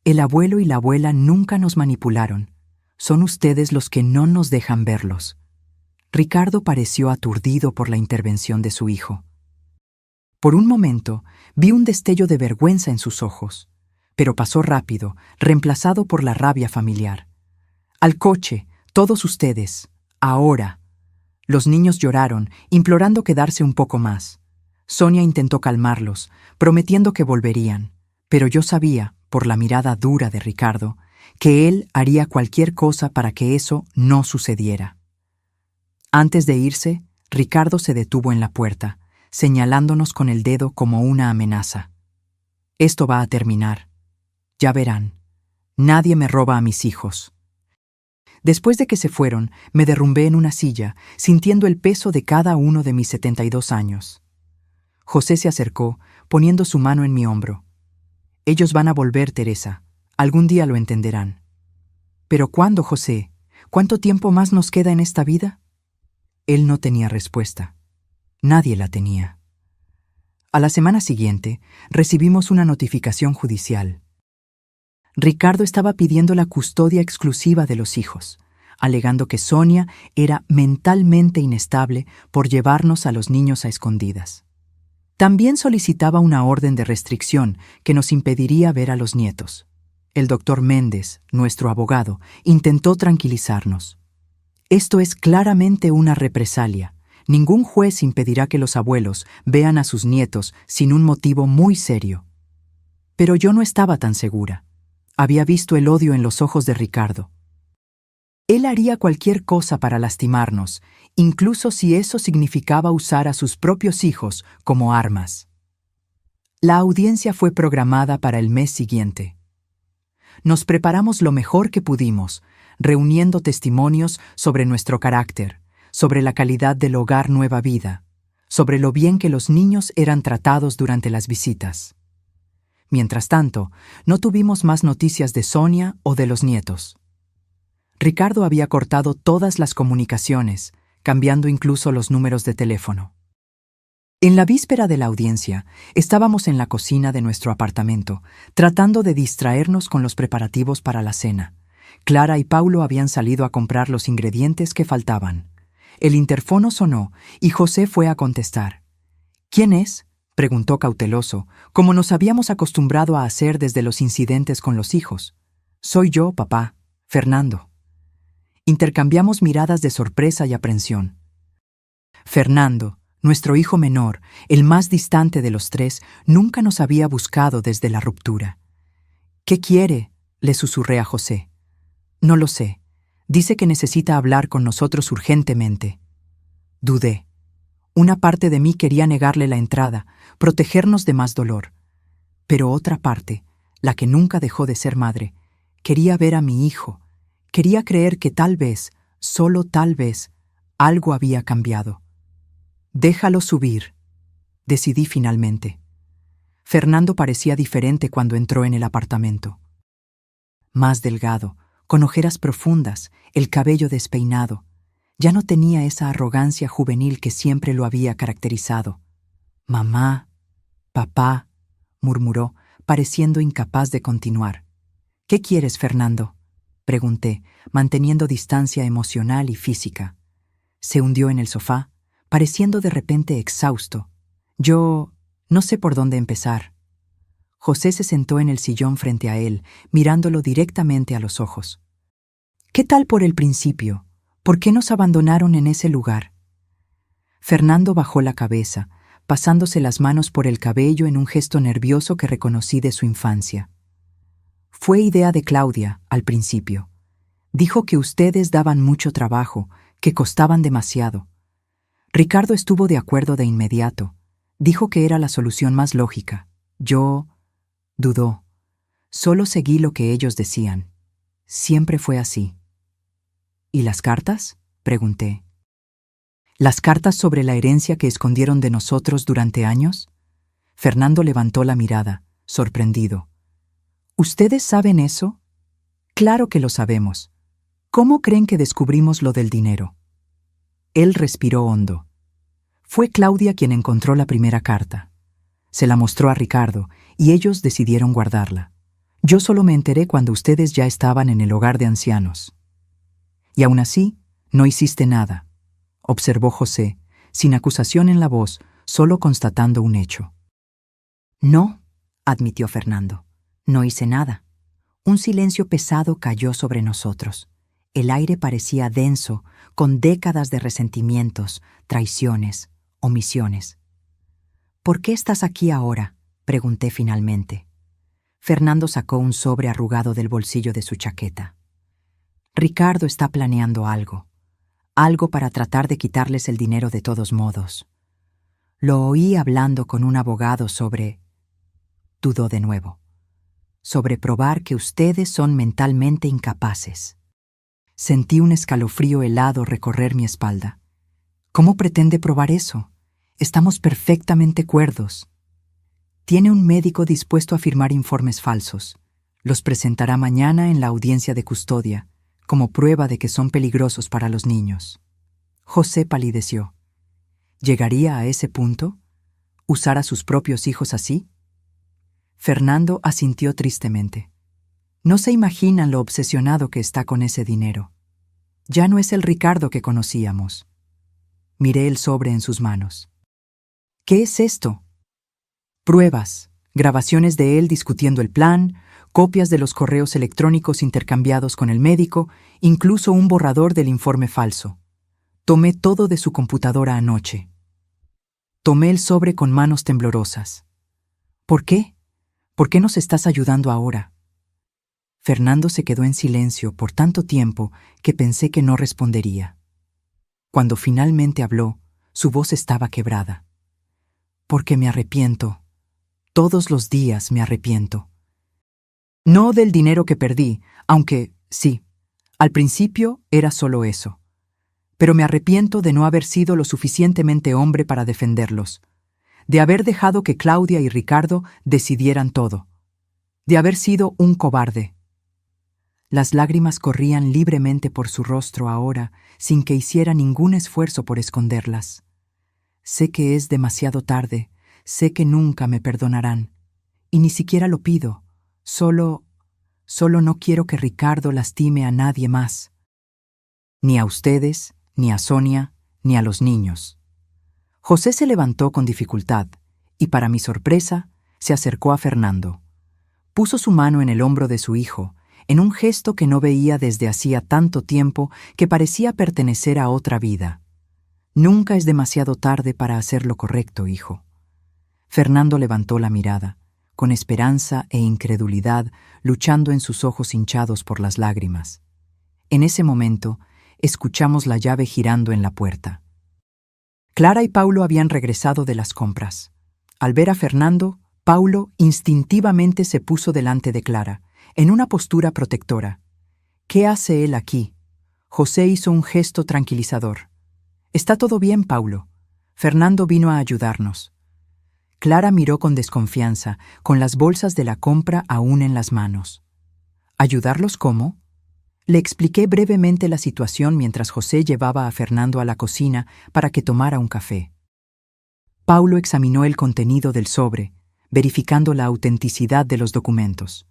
El abuelo y la abuela nunca nos manipularon. Son ustedes los que no nos dejan verlos». Ricardo pareció aturdido por la intervención de su hijo. Por un momento, vi un destello de vergüenza en sus ojos, pero pasó rápido, reemplazado por la rabia familiar. «Al coche, todos ustedes, ahora». Los niños lloraron, implorando quedarse un poco más. Sonia intentó calmarlos, prometiendo que volverían, pero yo sabía, por la mirada dura de Ricardo, que él haría cualquier cosa para que eso no sucediera. Antes de irse, Ricardo se detuvo en la puerta, señalándonos con el dedo como una amenaza. «Esto va a terminar. Ya verán. Nadie me roba a mis hijos». Después de que se fueron, me derrumbé en una silla, sintiendo el peso de cada uno de mis 72 años. José se acercó, poniendo su mano en mi hombro. «Ellos van a volver, Teresa. Algún día lo entenderán». «¿Pero cuándo, José? ¿Cuánto tiempo más nos queda en esta vida?». Él no tenía respuesta. Nadie la tenía. A la semana siguiente, recibimos una notificación judicial. Ricardo estaba pidiendo la custodia exclusiva de los hijos, alegando que Sonia era mentalmente inestable por llevarnos a los niños a escondidas. También solicitaba una orden de restricción que nos impediría ver a los nietos. El doctor Méndez, nuestro abogado, intentó tranquilizarnos. «Esto es claramente una represalia. Ningún juez impedirá que los abuelos vean a sus nietos sin un motivo muy serio». Pero yo no estaba tan segura. Había visto el odio en los ojos de Ricardo. Él haría cualquier cosa para lastimarnos, incluso si eso significaba usar a sus propios hijos como armas. La audiencia fue programada para el mes siguiente. Nos preparamos lo mejor que pudimos, reuniendo testimonios sobre nuestro carácter, sobre la calidad del hogar Nueva Vida, sobre lo bien que los niños eran tratados durante las visitas. Mientras tanto, no tuvimos más noticias de Sonia o de los nietos. Ricardo había cortado todas las comunicaciones, cambiando incluso los números de teléfono. En la víspera de la audiencia, estábamos en la cocina de nuestro apartamento, tratando de distraernos con los preparativos para la cena. Clara y Paulo habían salido a comprar los ingredientes que faltaban. El interfono sonó y José fue a contestar. ¿Quién es?, preguntó cauteloso, como nos habíamos acostumbrado a hacer desde los incidentes con los hijos. Soy yo, papá, Fernando. Intercambiamos miradas de sorpresa y aprensión. Fernando, nuestro hijo menor, el más distante de los tres, nunca nos había buscado desde la ruptura. ¿Qué quiere?, le susurré a José. No lo sé. Dice que necesita hablar con nosotros urgentemente. Dudé. Una parte de mí quería negarle la entrada, protegernos de más dolor. Pero otra parte, la que nunca dejó de ser madre, quería ver a mi hijo. Quería creer que tal vez, solo tal vez, algo había cambiado. Déjalo subir, decidí finalmente. Fernando parecía diferente cuando entró en el apartamento. Más delgado, con ojeras profundas, el cabello despeinado. Ya no tenía esa arrogancia juvenil que siempre lo había caracterizado. Mamá, papá, murmuró, pareciendo incapaz de continuar. ¿Qué quieres, Fernando?, pregunté, manteniendo distancia emocional y física. Se hundió en el sofá, pareciendo de repente exhausto. Yo no sé por dónde empezar. José se sentó en el sillón frente a él, mirándolo directamente a los ojos. ¿Qué tal por el principio? ¿Por qué nos abandonaron en ese lugar? Fernando bajó la cabeza, pasándose las manos por el cabello en un gesto nervioso que reconocí de su infancia. Fue idea de Claudia, al principio. Dijo que ustedes daban mucho trabajo, que costaban demasiado. Ricardo estuvo de acuerdo de inmediato. Dijo que era la solución más lógica. Yo dudó. Solo seguí lo que ellos decían. Siempre fue así. ¿Y las cartas?, pregunté. ¿Las cartas sobre la herencia que escondieron de nosotros durante años? Fernando levantó la mirada, sorprendido. ¿Ustedes saben eso? Claro que lo sabemos. ¿Cómo creen que descubrimos lo del dinero? Él respiró hondo. Fue Claudia quien encontró la primera carta. Se la mostró a Ricardo y ellos decidieron guardarla. Yo solo me enteré cuando ustedes ya estaban en el hogar de ancianos. Y aún así, no hiciste nada, observó José, sin acusación en la voz, solo constatando un hecho. No, admitió Fernando. No hice nada. Un silencio pesado cayó sobre nosotros. El aire parecía denso, con décadas de resentimientos, traiciones, omisiones. ¿Por qué estás aquí ahora?, pregunté finalmente. Fernando sacó un sobre arrugado del bolsillo de su chaqueta. Ricardo está planeando algo. Algo para tratar de quitarles el dinero de todos modos. Lo oí hablando con un abogado sobre... Dudó de nuevo. Sobre probar que ustedes son mentalmente incapaces. Sentí un escalofrío helado recorrer mi espalda. ¿Cómo pretende probar eso? Estamos perfectamente cuerdos. Tiene un médico dispuesto a firmar informes falsos. Los presentará mañana en la audiencia de custodia, como prueba de que son peligrosos para los niños. José palideció. ¿Llegaría a ese punto? ¿Usar a sus propios hijos así? Fernando asintió tristemente. No se imaginan lo obsesionado que está con ese dinero. Ya no es el Ricardo que conocíamos. Miré el sobre en sus manos. ¿Qué es esto? Pruebas, grabaciones de él discutiendo el plan, copias de los correos electrónicos intercambiados con el médico, incluso un borrador del informe falso. Tomé todo de su computadora anoche. Tomé el sobre con manos temblorosas. ¿Por qué? ¿Por qué nos estás ayudando ahora? Fernando se quedó en silencio por tanto tiempo que pensé que no respondería. Cuando finalmente habló, su voz estaba quebrada. Porque me arrepiento. Todos los días me arrepiento. No del dinero que perdí, aunque, sí, al principio era solo eso. Pero me arrepiento de no haber sido lo suficientemente hombre para defenderlos, de haber dejado que Claudia y Ricardo decidieran todo, de haber sido un cobarde. Las lágrimas corrían libremente por su rostro ahora, sin que hiciera ningún esfuerzo por esconderlas. Sé que es demasiado tarde, sé que nunca me perdonarán, y ni siquiera lo pido. Solo no quiero que Ricardo lastime a nadie más. Ni a ustedes, ni a Sonia, ni a los niños. José se levantó con dificultad y, para mi sorpresa, se acercó a Fernando. Puso su mano en el hombro de su hijo, en un gesto que no veía desde hacía tanto tiempo que parecía pertenecer a otra vida. Nunca es demasiado tarde para hacer lo correcto, hijo. Fernando levantó la mirada, con esperanza e incredulidad luchando en sus ojos hinchados por las lágrimas. En ese momento, escuchamos la llave girando en la puerta. Clara y Paulo habían regresado de las compras. Al ver a Fernando, Paulo instintivamente se puso delante de Clara, en una postura protectora. ¿Qué hace él aquí? José hizo un gesto tranquilizador. «Está todo bien, Paulo. Fernando vino a ayudarnos». Clara miró con desconfianza, con las bolsas de la compra aún en las manos. ¿Ayudarlos cómo? Le expliqué brevemente la situación mientras José llevaba a Fernando a la cocina para que tomara un café. Paulo examinó el contenido del sobre, verificando la autenticidad de los documentos.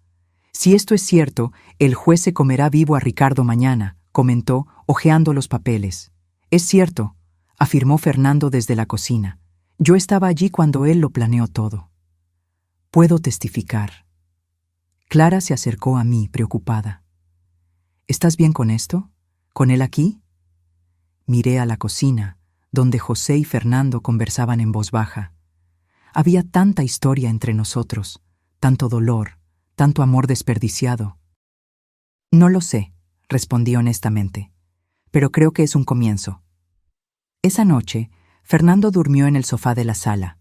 «Si esto es cierto, el juez se comerá vivo a Ricardo mañana», comentó, hojeando los papeles. «Es cierto», afirmó Fernando desde la cocina. «Yo estaba allí cuando él lo planeó todo». «Puedo testificar». Clara se acercó a mí, preocupada. «¿Estás bien con esto? ¿Con él aquí?» Miré a la cocina, donde José y Fernando conversaban en voz baja. Había tanta historia entre nosotros, tanto dolor, tanto amor desperdiciado. «No lo sé», respondí honestamente, «pero creo que es un comienzo». Esa noche, Fernando durmió en el sofá de la sala.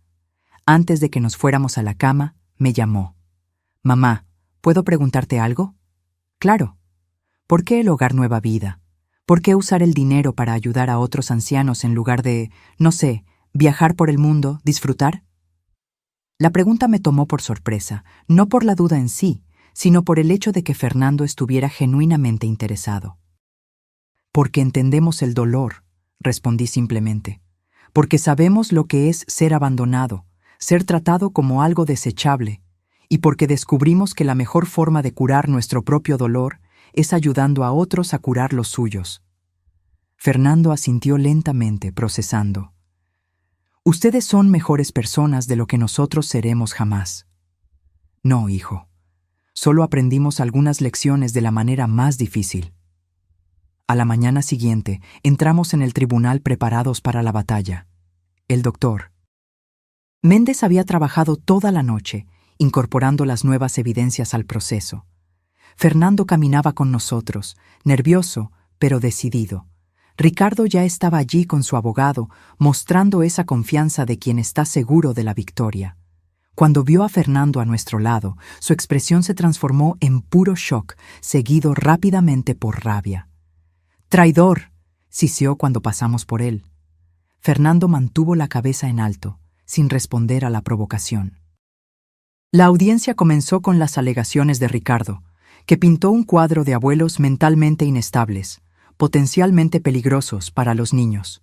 Antes de que nos fuéramos a la cama, me llamó. «Mamá, ¿puedo preguntarte algo?» «Claro». «¿Por qué el hogar Nueva Vida? ¿Por qué usar el dinero para ayudar a otros ancianos en lugar de, no sé, viajar por el mundo, disfrutar?» La pregunta me tomó por sorpresa, no por la duda en sí, sino por el hecho de que Fernando estuviera genuinamente interesado. «Porque entendemos el dolor», respondí simplemente. «Porque sabemos lo que es ser abandonado, ser tratado como algo desechable, y porque descubrimos que la mejor forma de curar nuestro propio dolor es ayudando a otros a curar los suyos». Fernando asintió lentamente, procesando. «Ustedes son mejores personas de lo que nosotros seremos jamás». «No, hijo. Solo aprendimos algunas lecciones de la manera más difícil». A la mañana siguiente, entramos en el tribunal preparados para la batalla. El doctor Méndez había trabajado toda la noche, incorporando las nuevas evidencias al proceso. Fernando caminaba con nosotros, nervioso, pero decidido. Ricardo ya estaba allí con su abogado, mostrando esa confianza de quien está seguro de la victoria. Cuando vio a Fernando a nuestro lado, su expresión se transformó en puro shock, seguido rápidamente por rabia. «¡Traidor!», siseó cuando pasamos por él. Fernando mantuvo la cabeza en alto, sin responder a la provocación. La audiencia comenzó con las alegaciones de Ricardo, que pintó un cuadro de abuelos mentalmente inestables, potencialmente peligrosos para los niños.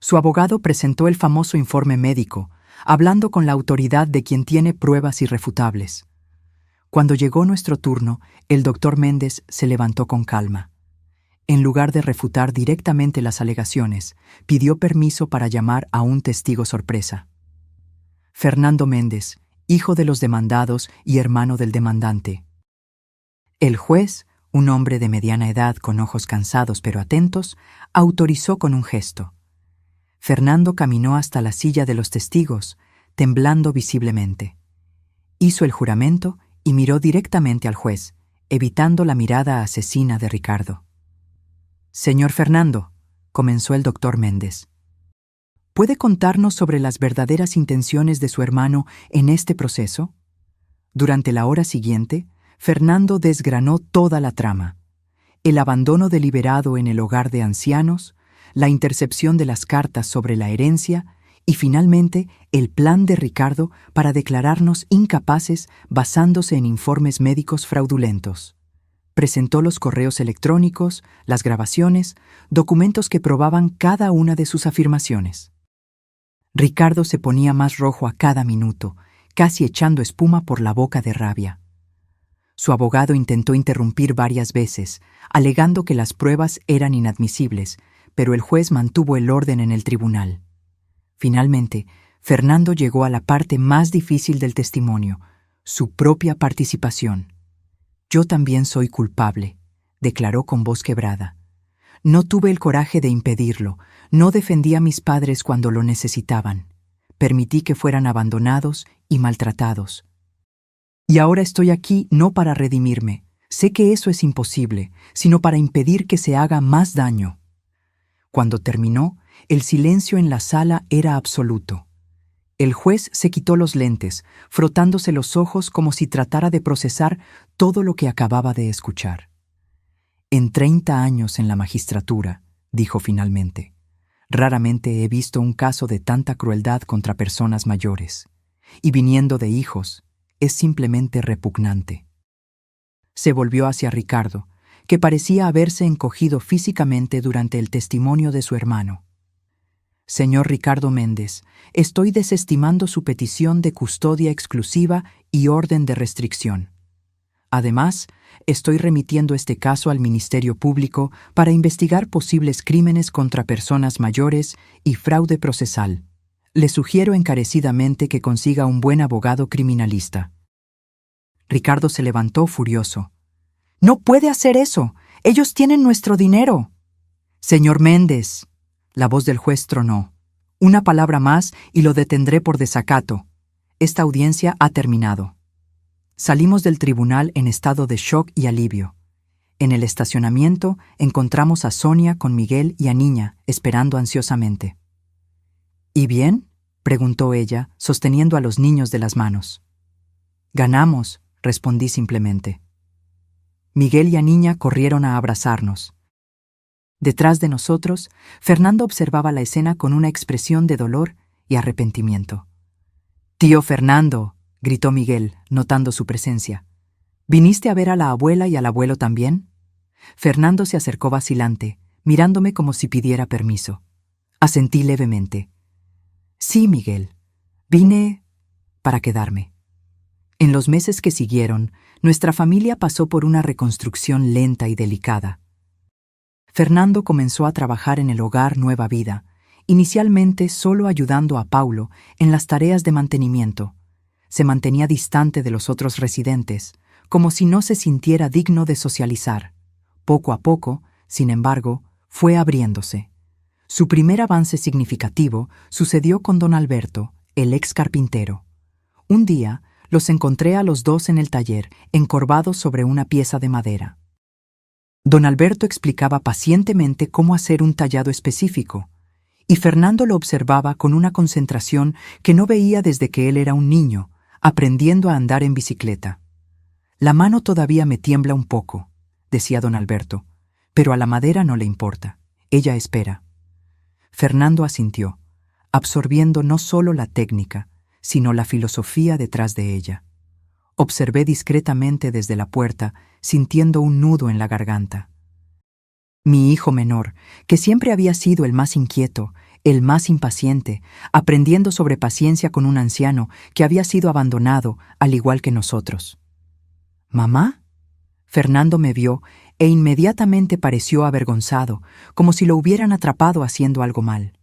Su abogado presentó el famoso informe médico, hablando con la autoridad de quien tiene pruebas irrefutables. Cuando llegó nuestro turno, el doctor Méndez se levantó con calma. En lugar de refutar directamente las alegaciones, pidió permiso para llamar a un testigo sorpresa. Fernando Méndez, hijo de los demandados y hermano del demandante. El juez, un hombre de mediana edad con ojos cansados pero atentos, autorizó con un gesto. Fernando caminó hasta la silla de los testigos, temblando visiblemente. Hizo el juramento y miró directamente al juez, evitando la mirada asesina de Ricardo. «Señor Fernando», comenzó el doctor Méndez, ¿puede contarnos sobre las verdaderas intenciones de su hermano en este proceso? Durante la hora siguiente, Fernando desgranó toda la trama: el abandono deliberado en el hogar de ancianos, la intercepción de las cartas sobre la herencia y, finalmente, el plan de Ricardo para declararnos incapaces basándose en informes médicos fraudulentos. Presentó los correos electrónicos, las grabaciones, documentos que probaban cada una de sus afirmaciones. Ricardo se ponía más rojo a cada minuto, casi echando espuma por la boca de rabia. Su abogado intentó interrumpir varias veces, alegando que las pruebas eran inadmisibles, pero el juez mantuvo el orden en el tribunal. Finalmente, Fernando llegó a la parte más difícil del testimonio, su propia participación. «Yo también soy culpable», declaró con voz quebrada. «No tuve el coraje de impedirlo, no defendí a mis padres cuando lo necesitaban. Permití que fueran abandonados y maltratados. Y ahora estoy aquí no para redimirme, sé que eso es imposible, sino para impedir que se haga más daño». Cuando terminó, el silencio en la sala era absoluto. El juez se quitó los lentes, frotándose los ojos como si tratara de procesar todo lo que acababa de escuchar. «En 30 años en la magistratura», dijo finalmente, «raramente he visto un caso de tanta crueldad contra personas mayores. Y viniendo de hijos, es simplemente repugnante». Se volvió hacia Ricardo, que parecía haberse encogido físicamente durante el testimonio de su hermano. «Señor Ricardo Méndez, estoy desestimando su petición de custodia exclusiva y orden de restricción. Además, estoy remitiendo este caso al Ministerio Público para investigar posibles crímenes contra personas mayores y fraude procesal. Le sugiero encarecidamente que consiga un buen abogado criminalista». Ricardo se levantó furioso. «No puede hacer eso. Ellos tienen nuestro dinero». «Señor Méndez», la voz del juez tronó, «una palabra más y lo detendré por desacato. Esta audiencia ha terminado». Salimos del tribunal en estado de shock y alivio. En el estacionamiento encontramos a Sonia con Miguel y a Niña, esperando ansiosamente. «¿Y bien?», preguntó ella, sosteniendo a los niños de las manos. «Ganamos», respondí simplemente. Miguel y a Niña corrieron a abrazarnos. Detrás de nosotros, Fernando observaba la escena con una expresión de dolor y arrepentimiento. «Tío Fernando», gritó Miguel, notando su presencia, «¿viniste a ver a la abuela y al abuelo también?». Fernando se acercó vacilante, mirándome como si pidiera permiso. Asentí levemente. «Sí, Miguel, vine para quedarme». En los meses que siguieron, nuestra familia pasó por una reconstrucción lenta y delicada. Fernando comenzó a trabajar en el hogar Nueva Vida, inicialmente solo ayudando a Paulo en las tareas de mantenimiento. Se mantenía distante de los otros residentes, como si no se sintiera digno de socializar. Poco a poco, sin embargo, fue abriéndose. Su primer avance significativo sucedió con don Alberto, el ex carpintero. Un día, los encontré a los dos en el taller, encorvados sobre una pieza de madera. Don Alberto explicaba pacientemente cómo hacer un tallado específico, y Fernando lo observaba con una concentración que no veía desde que él era un niño, aprendiendo a andar en bicicleta. «La mano todavía me tiembla un poco», decía don Alberto, «pero a la madera no le importa. Ella espera». Fernando asintió, absorbiendo no solo la técnica, sino la filosofía detrás de ella. Observé discretamente desde la puerta, sintiendo un nudo en la garganta. Mi hijo menor, que siempre había sido el más inquieto, el más impaciente, aprendiendo sobre paciencia con un anciano que había sido abandonado, al igual que nosotros. «¿Mamá?». Fernando me vio e inmediatamente pareció avergonzado, como si lo hubieran atrapado haciendo algo mal.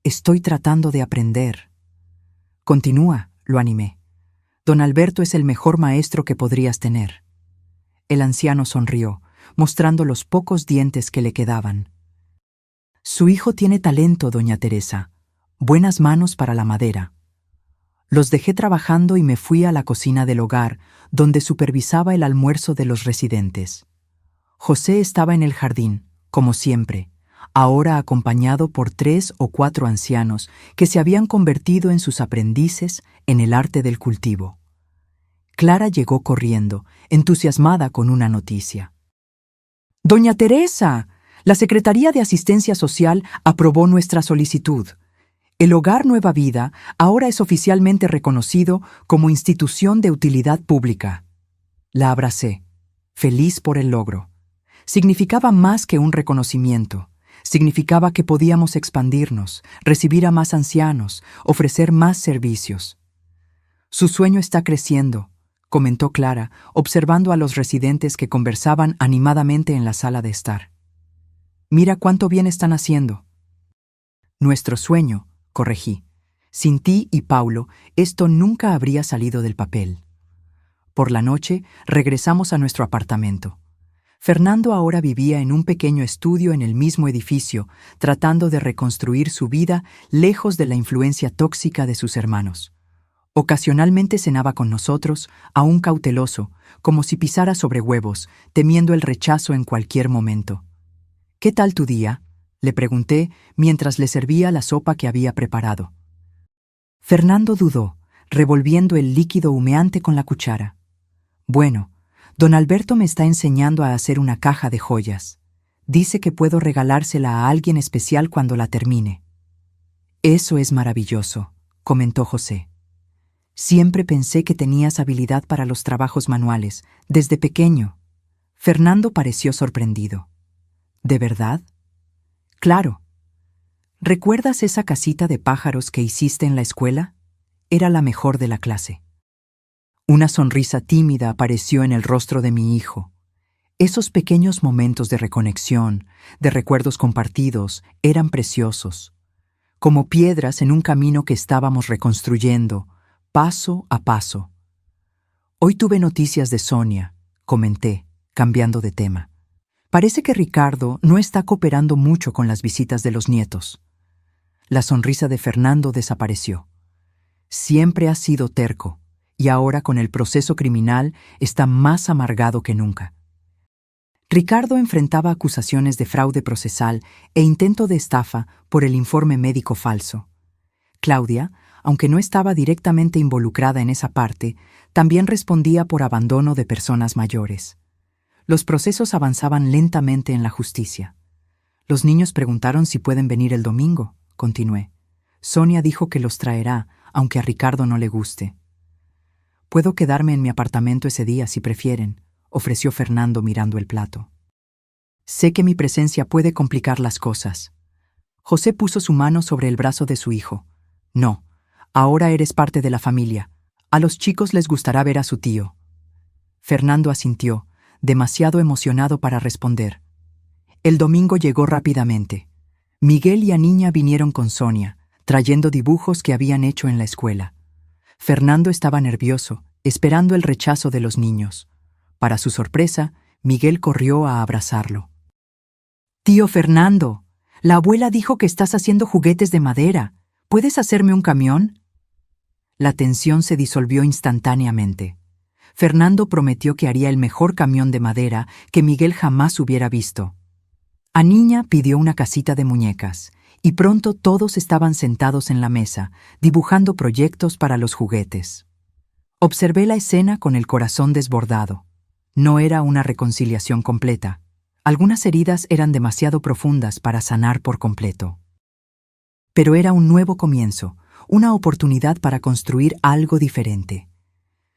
Estoy tratando de aprender». «Continúa», lo animé. «Don Alberto es el mejor maestro que podrías tener». El anciano sonrió, mostrando los pocos dientes que le quedaban. «Su hijo tiene talento, doña Teresa. Buenas manos para la madera». Los dejé trabajando y me fui a la cocina del hogar, donde supervisaba el almuerzo de los residentes. José estaba en el jardín, como siempre, ahora acompañado por 3 o 4 ancianos que se habían convertido en sus aprendices en el arte del cultivo. Clara llegó corriendo, entusiasmada con una noticia. «Doña Teresa, la Secretaría de Asistencia Social aprobó nuestra solicitud. El Hogar Nueva Vida ahora es oficialmente reconocido como institución de utilidad pública». La abracé, feliz por el logro. Significaba más que un reconocimiento. Significaba que podíamos expandirnos, recibir a más ancianos, ofrecer más servicios. «Su sueño está creciendo», comentó Clara, observando a los residentes que conversaban animadamente en la sala de estar. Mira cuánto bien están haciendo. Nuestro sueño, corregí. Sin ti y Paulo, esto nunca habría salido del papel. Por la noche, regresamos a nuestro apartamento. Fernando ahora vivía en un pequeño estudio en el mismo edificio, tratando de reconstruir su vida lejos de la influencia tóxica de sus hermanos. Ocasionalmente cenaba con nosotros, aún cauteloso, como si pisara sobre huevos, temiendo el rechazo en cualquier momento. «¿Qué tal tu día?», le pregunté mientras le servía la sopa que había preparado. Fernando dudó, revolviendo el líquido humeante con la cuchara. «Bueno, don Alberto me está enseñando a hacer una caja de joyas. Dice que puedo regalársela a alguien especial cuando la termine». «Eso es maravilloso», comentó José. «Siempre pensé que tenías habilidad para los trabajos manuales, desde pequeño». Fernando pareció sorprendido. «¿De verdad?». «Claro. ¿Recuerdas esa casita de pájaros que hiciste en la escuela? Era la mejor de la clase». Una sonrisa tímida apareció en el rostro de mi hijo. Esos pequeños momentos de reconexión, de recuerdos compartidos, eran preciosos, como piedras en un camino que estábamos reconstruyendo, paso a paso. «Hoy tuve noticias de Sonia», comenté, cambiando de tema. «Parece que Ricardo no está cooperando mucho con las visitas de los nietos». La sonrisa de Fernando desapareció. Siempre ha sido terco, y ahora con el proceso criminal está más amargado que nunca. Ricardo enfrentaba acusaciones de fraude procesal e intento de estafa por el informe médico falso. Claudia, aunque no estaba directamente involucrada en esa parte, también respondía por abandono de personas mayores. Los procesos avanzaban lentamente en la justicia. «Los niños preguntaron si pueden venir el domingo», continué. «Sonia dijo que los traerá, aunque a Ricardo no le guste». «Puedo quedarme en mi apartamento ese día si prefieren», ofreció Fernando mirando el plato. «Sé que mi presencia puede complicar las cosas». José puso su mano sobre el brazo de su hijo. «No, ahora eres parte de la familia. A los chicos les gustará ver a su tío». Fernando asintió, demasiado emocionado para responder. El domingo llegó rápidamente. Miguel y Aniña vinieron con Sonia, trayendo dibujos que habían hecho en la escuela. Fernando estaba nervioso, esperando el rechazo de los niños. Para su sorpresa, Miguel corrió a abrazarlo. «Tío Fernando, la abuela dijo que estás haciendo juguetes de madera. ¿Puedes hacerme un camión?». La tensión se disolvió instantáneamente. Fernando prometió que haría el mejor camión de madera que Miguel jamás hubiera visto. Aniña pidió una casita de muñecas, y pronto todos estaban sentados en la mesa, dibujando proyectos para los juguetes. Observé la escena con el corazón desbordado. No era una reconciliación completa. Algunas heridas eran demasiado profundas para sanar por completo. Pero era un nuevo comienzo, una oportunidad para construir algo diferente.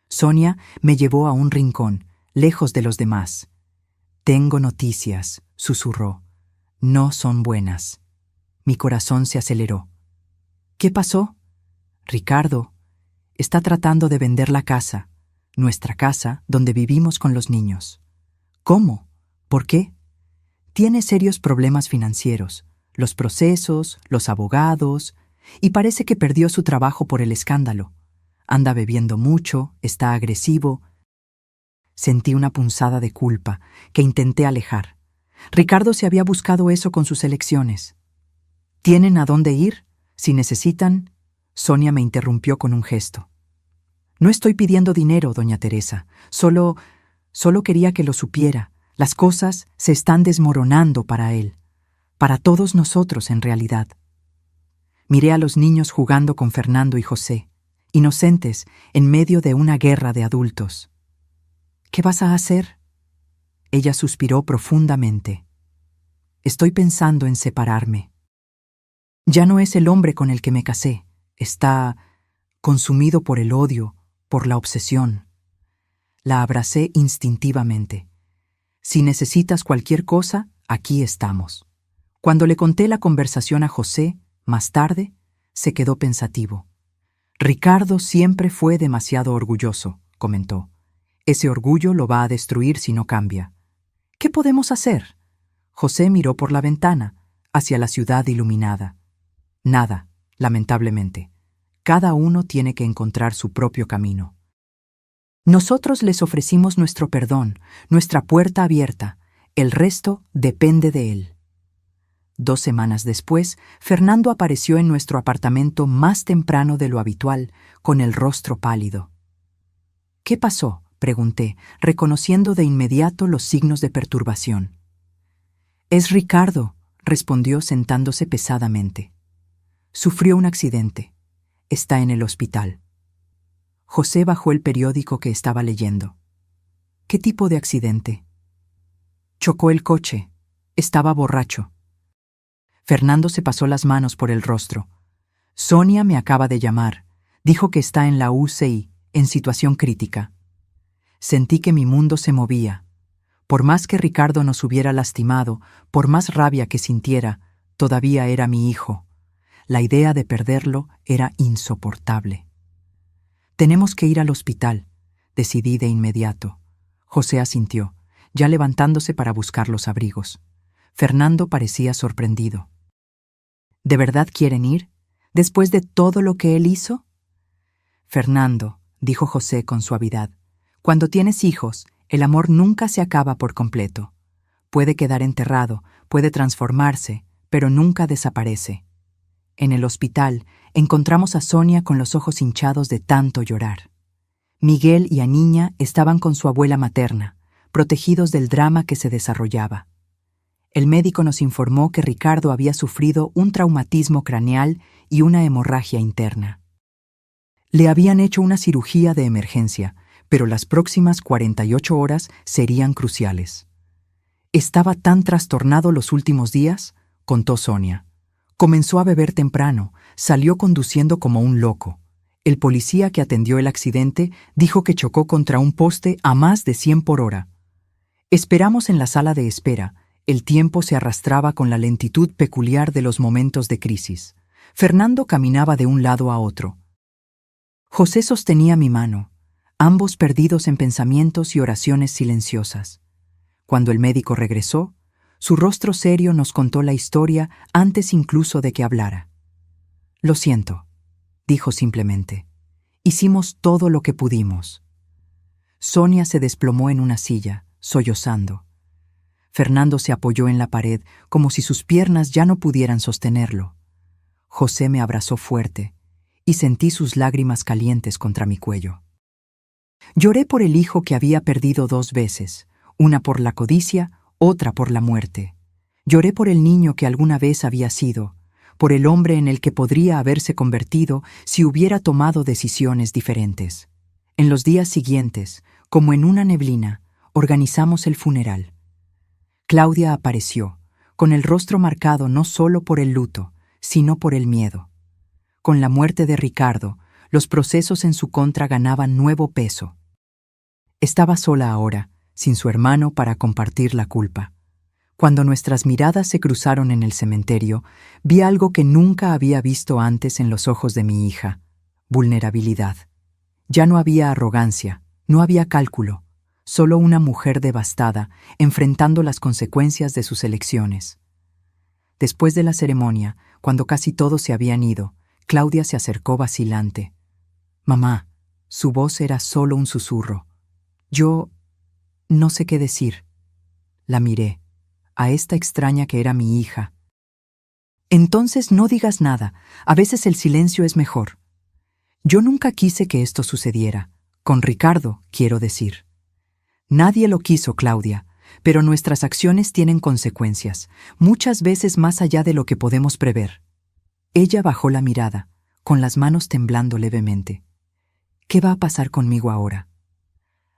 Sonia me llevó a un rincón, lejos de los demás. «Tengo noticias», susurró. «No son buenas». Mi corazón se aceleró. «¿Qué pasó?». «Ricardo está tratando de vender la casa, nuestra casa donde vivimos con los niños». «¿Cómo? ¿Por qué?». «Tiene serios problemas financieros, los procesos, los abogados, y parece que perdió su trabajo por el escándalo. Anda bebiendo mucho, está agresivo». Sentí una punzada de culpa que intenté alejar. Ricardo se había buscado eso con sus elecciones. «¿Tienen a dónde ir? Si necesitan...». Sonia me interrumpió con un gesto. «No estoy pidiendo dinero, doña Teresa. Solo quería que lo supiera. Las cosas se están desmoronando para él. Para todos nosotros, en realidad». Miré a los niños jugando con Fernando y José, inocentes en medio de una guerra de adultos. «¿Qué vas a hacer?». Ella suspiró profundamente. «Estoy pensando en separarme. Ya no es el hombre con el que me casé. Está consumido por el odio, por la obsesión». La abracé instintivamente. «Si necesitas cualquier cosa, aquí estamos». Cuando le conté la conversación a José, más tarde, se quedó pensativo. «Ricardo siempre fue demasiado orgulloso», comentó. «Ese orgullo lo va a destruir si no cambia». «¿Qué podemos hacer?». José miró por la ventana, hacia la ciudad iluminada. Nada, lamentablemente. Cada uno tiene que encontrar su propio camino. Nosotros les ofrecimos nuestro perdón, nuestra puerta abierta. El resto depende de él. 2 semanas después, Fernando apareció en nuestro apartamento más temprano de lo habitual, con el rostro pálido. «¿Qué pasó?», pregunté, reconociendo de inmediato los signos de perturbación. «Es Ricardo», respondió sentándose pesadamente. «Sufrió un accidente. Está en el hospital». José bajó el periódico que estaba leyendo. «¿Qué tipo de accidente?» «Chocó el coche. Estaba borracho». Fernando se pasó las manos por el rostro. «Sonia me acaba de llamar. Dijo que está en la UCI, en situación crítica». Sentí que mi mundo se movía. Por más que Ricardo nos hubiera lastimado, por más rabia que sintiera, todavía era mi hijo. La idea de perderlo era insoportable. «Tenemos que ir al hospital», decidí de inmediato. José asintió, ya levantándose para buscar los abrigos. Fernando parecía sorprendido. «¿De verdad quieren ir? ¿Después de todo lo que él hizo?» «Fernando», dijo José con suavidad, «cuando tienes hijos, el amor nunca se acaba por completo. Puede quedar enterrado, puede transformarse, pero nunca desaparece». En el hospital encontramos a Sonia con los ojos hinchados de tanto llorar. Miguel y Aniña estaban con su abuela materna, protegidos del drama que se desarrollaba. El médico nos informó que Ricardo había sufrido un traumatismo craneal y una hemorragia interna. Le habían hecho una cirugía de emergencia, pero las próximas 48 horas serían cruciales. «Estaba tan trastornado los últimos días», contó Sonia. «Comenzó a beber temprano, salió conduciendo como un loco. El policía que atendió el accidente dijo que chocó contra un poste a más de 100 por hora. Esperamos en la sala de espera. El tiempo se arrastraba con la lentitud peculiar de los momentos de crisis. Fernando caminaba de un lado a otro. José sostenía mi mano, ambos perdidos en pensamientos y oraciones silenciosas. Cuando el médico regresó, su rostro serio nos contó la historia antes incluso de que hablara. «Lo siento», dijo simplemente. «Hicimos todo lo que pudimos». Sonia se desplomó en una silla, sollozando. Fernando se apoyó en la pared como si sus piernas ya no pudieran sostenerlo. José me abrazó fuerte y sentí sus lágrimas calientes contra mi cuello. Lloré por el hijo que había perdido 2 veces, una por la codicia, otra por la muerte. Lloré por el niño que alguna vez había sido, por el hombre en el que podría haberse convertido si hubiera tomado decisiones diferentes. En los días siguientes, como en una neblina, organizamos el funeral. Claudia apareció, con el rostro marcado no solo por el luto, sino por el miedo. Con la muerte de Ricardo, los procesos en su contra ganaban nuevo peso. Estaba sola ahora, sin su hermano para compartir la culpa. Cuando nuestras miradas se cruzaron en el cementerio, vi algo que nunca había visto antes en los ojos de mi hija: vulnerabilidad. Ya no había arrogancia, no había cálculo, solo una mujer devastada, enfrentando las consecuencias de sus elecciones. Después de la ceremonia, cuando casi todos se habían ido, Claudia se acercó vacilante. «Mamá», su voz era solo un susurro. Yo no sé qué decir. La miré, a esta extraña que era mi hija. «Entonces no digas nada, a veces el silencio es mejor». Yo nunca quise que esto sucediera, con Ricardo, quiero decir. Nadie lo quiso, Claudia, pero nuestras acciones tienen consecuencias, muchas veces más allá de lo que podemos prever. Ella bajó la mirada, con las manos temblando levemente. ¿Qué va a pasar conmigo ahora?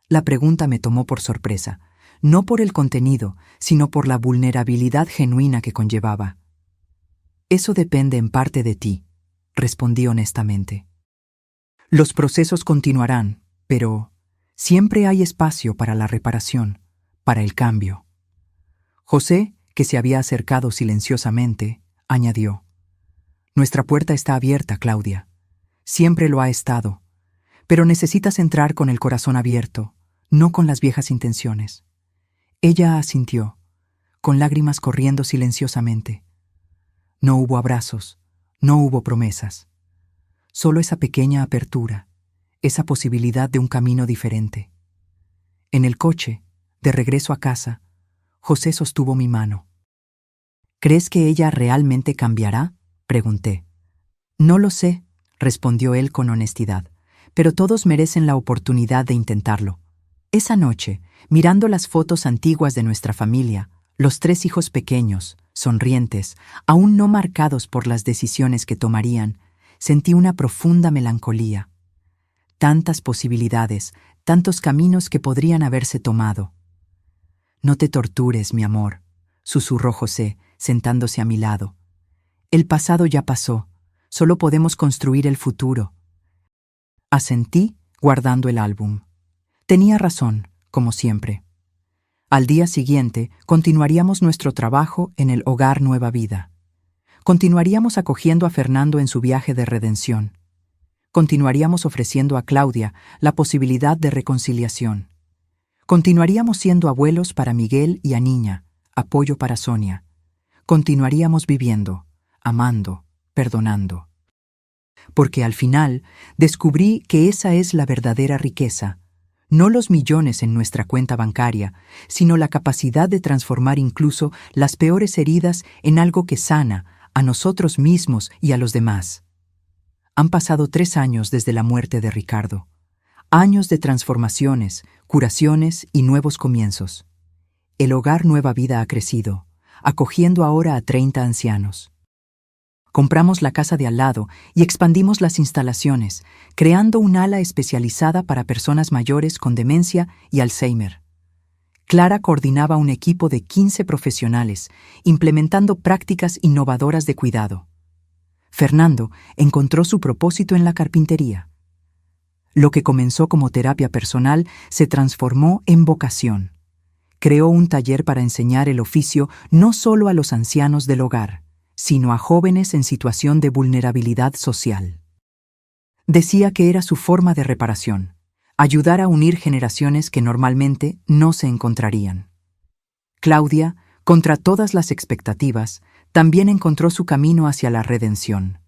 La pregunta me tomó por sorpresa, no por el contenido, sino por la vulnerabilidad genuina que conllevaba. Eso depende en parte de ti, respondí honestamente. Los procesos continuarán, pero siempre hay espacio para la reparación, para el cambio. José, que se había acercado silenciosamente, añadió: «Nuestra puerta está abierta, Claudia. Siempre lo ha estado. Pero necesitas entrar con el corazón abierto, no con las viejas intenciones». Ella asintió. con lágrimas corriendo silenciosamente. No hubo abrazos, no hubo promesas. Solo esa pequeña apertura, esa posibilidad de un camino diferente. En el coche, de regreso a casa, José sostuvo mi mano. ¿Crees que ella realmente cambiará?, pregunté. No lo sé, respondió él con honestidad, pero todos merecen la oportunidad de intentarlo. Esa noche, mirando las fotos antiguas de nuestra familia, los 3 hijos pequeños, sonrientes, aún no marcados por las decisiones que tomarían, sentí una profunda melancolía. Tantas posibilidades, tantos caminos que podrían haberse tomado. No te tortures, mi amor, susurró José, sentándose a mi lado. El pasado ya pasó, solo podemos construir el futuro. Asentí, guardando el álbum. Tenía razón, como siempre. Al día siguiente, continuaríamos nuestro trabajo en el Hogar Nueva Vida. Continuaríamos acogiendo a Fernando en su viaje de redención. Continuaríamos ofreciendo a Claudia la posibilidad de reconciliación. Continuaríamos siendo abuelos para Miguel y a Niña, apoyo para Sonia. Continuaríamos viviendo, amando, perdonando. Porque al final descubrí que esa es la verdadera riqueza, no los millones en nuestra cuenta bancaria, sino la capacidad de transformar incluso las peores heridas en algo que sana a nosotros mismos y a los demás. Han pasado 3 años desde la muerte de Ricardo. Años de transformaciones, curaciones y nuevos comienzos. El Hogar Nueva Vida ha crecido, acogiendo ahora a 30 ancianos. Compramos la casa de al lado y expandimos las instalaciones, creando un ala especializada para personas mayores con demencia y Alzheimer. Clara coordinaba un equipo de 15 profesionales, implementando prácticas innovadoras de cuidado. Fernando encontró su propósito en la carpintería. Lo que comenzó como terapia personal se transformó en vocación. Creó un taller para enseñar el oficio no solo a los ancianos del hogar, sino a jóvenes en situación de vulnerabilidad social. Decía que era su forma de reparación, ayudar a unir generaciones que normalmente no se encontrarían. Claudia, contra todas las expectativas, también encontró su camino hacia la redención.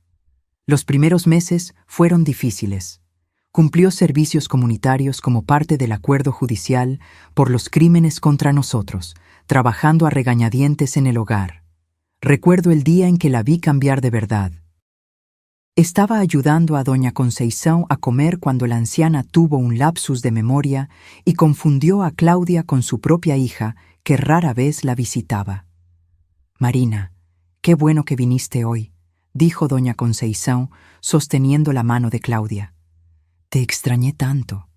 Los primeros meses fueron difíciles. Cumplió servicios comunitarios como parte del acuerdo judicial por los crímenes contra nosotros, trabajando a regañadientes en el hogar. Recuerdo el día en que la vi cambiar de verdad. Estaba ayudando a doña Conceição a comer cuando la anciana tuvo un lapsus de memoria y confundió a Claudia con su propia hija, que rara vez la visitaba. «Marina, qué bueno que viniste hoy», dijo doña Conceição, sosteniendo la mano de Claudia. «Te extrañé tanto».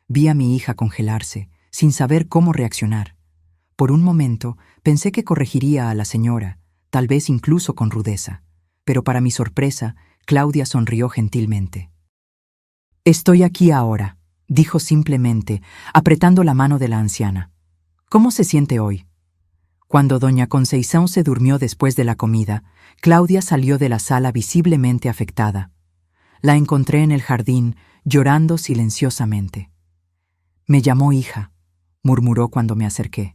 Vi a mi hija congelarse, sin saber cómo reaccionar. Por un momento pensé que corregiría a la señora, tal vez incluso con rudeza, pero para mi sorpresa, Claudia sonrió gentilmente. «Estoy aquí ahora», dijo simplemente, apretando la mano de la anciana. «¿Cómo se siente hoy?» Cuando doña Conceição se durmió después de la comida, Claudia salió de la sala visiblemente afectada. La encontré en el jardín, llorando silenciosamente. «Me llamó hija», murmuró cuando me acerqué.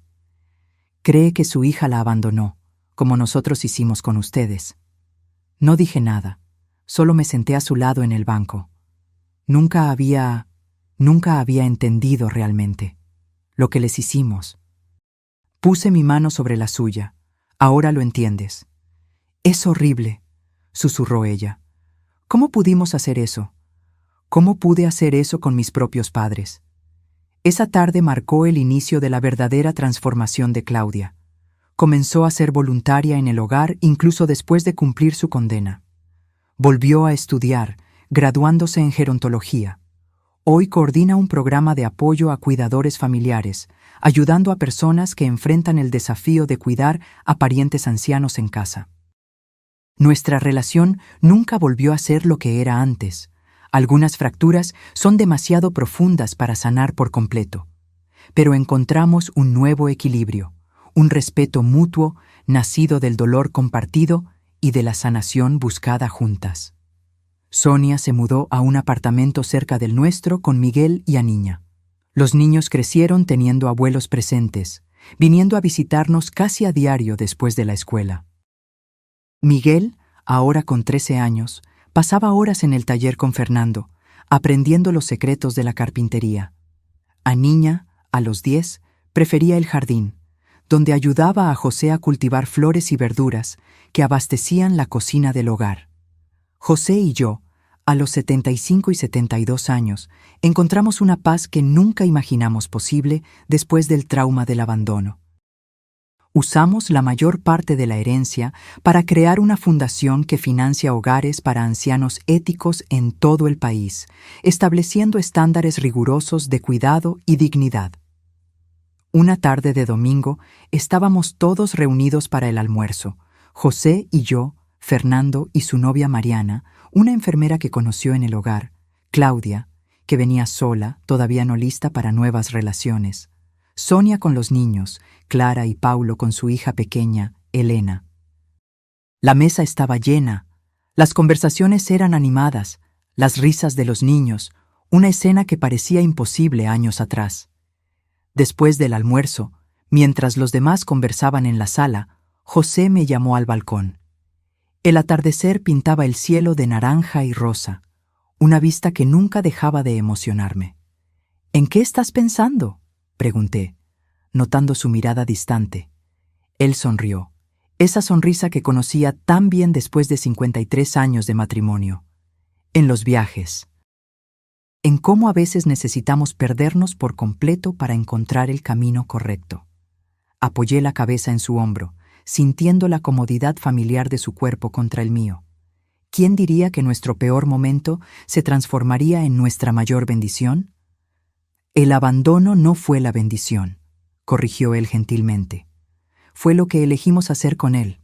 «Cree que su hija la abandonó, como nosotros hicimos con ustedes». No dije nada, solo me senté a su lado en el banco. Nunca había entendido realmente lo que les hicimos. Puse mi mano sobre la suya. «Ahora lo entiendes». «Es horrible», susurró ella. «¿Cómo pudimos hacer eso? ¿Cómo pude hacer eso con mis propios padres?» Esa tarde marcó el inicio de la verdadera transformación de Claudia. Comenzó a ser voluntaria en el hogar incluso después de cumplir su condena. Volvió a estudiar, graduándose en gerontología. Hoy coordina un programa de apoyo a cuidadores familiares, ayudando a personas que enfrentan el desafío de cuidar a parientes ancianos en casa. Nuestra relación nunca volvió a ser lo que era antes. Algunas fracturas son demasiado profundas para sanar por completo. Pero encontramos un nuevo equilibrio, un respeto mutuo nacido del dolor compartido y de la sanación buscada juntas. Sonia se mudó a un apartamento cerca del nuestro con Miguel y a Niña. Los niños crecieron teniendo abuelos presentes, viniendo a visitarnos casi a diario después de la escuela. Miguel, ahora con 13 años, pasaba horas en el taller con Fernando, aprendiendo los secretos de la carpintería. Aniña, a los 10, prefería el jardín, donde ayudaba a José a cultivar flores y verduras que abastecían la cocina del hogar. José y yo, a los 75 y 72 años, encontramos una paz que nunca imaginamos posible después del trauma del abandono. Usamos la mayor parte de la herencia para crear una fundación que financia hogares para ancianos éticos en todo el país, estableciendo estándares rigurosos de cuidado y dignidad. Una tarde de domingo estábamos todos reunidos para el almuerzo, José y yo, Fernando y su novia Mariana, una enfermera que conoció en el hogar, Claudia, que venía sola, todavía no lista para nuevas relaciones, Sonia con los niños, Clara y Paulo con su hija pequeña, Elena. La mesa estaba llena, las conversaciones eran animadas, las risas de los niños, una escena que parecía imposible años atrás. Después del almuerzo, mientras los demás conversaban en la sala, José me llamó al balcón. El atardecer pintaba el cielo de naranja y rosa, una vista que nunca dejaba de emocionarme. «¿En qué estás pensando?», pregunté, notando su mirada distante. Él sonrió, esa sonrisa que conocía tan bien después de 53 años de matrimonio. «En los viajes. En cómo a veces necesitamos perdernos por completo para encontrar el camino correcto». Apoyé la cabeza en su hombro, sintiendo la comodidad familiar de su cuerpo contra el mío. ¿Quién diría que nuestro peor momento se transformaría en nuestra mayor bendición? El abandono no fue la bendición, corrigió él gentilmente. Fue lo que elegimos hacer con él.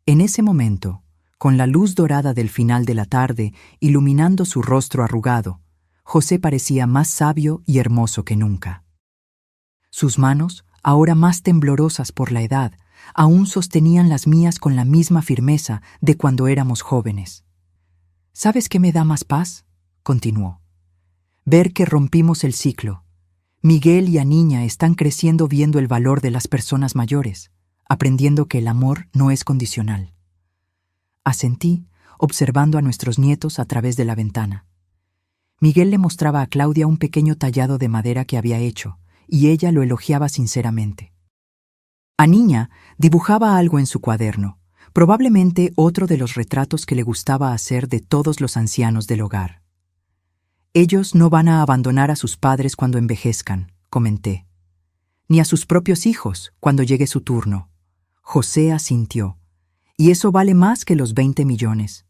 En ese momento, con la luz dorada del final de la tarde iluminando su rostro arrugado, José parecía más sabio y hermoso que nunca. Sus manos, ahora más temblorosas por la edad, aún sostenían las mías con la misma firmeza de cuando éramos jóvenes. «¿Sabes qué me da más paz?», continuó. «Ver que rompimos el ciclo. Miguel y Aniña están creciendo viendo el valor de las personas mayores, aprendiendo que el amor no es condicional». Asentí, observando a nuestros nietos a través de la ventana. Miguel le mostraba a Claudia un pequeño tallado de madera que había hecho, y ella lo elogiaba sinceramente. Aniña dibujaba algo en su cuaderno, probablemente otro de los retratos que le gustaba hacer de todos los ancianos del hogar. «Ellos no van a abandonar a sus padres cuando envejezcan», comenté. «Ni a sus propios hijos cuando llegue su turno». José asintió. «Y eso vale más que los 20 millones».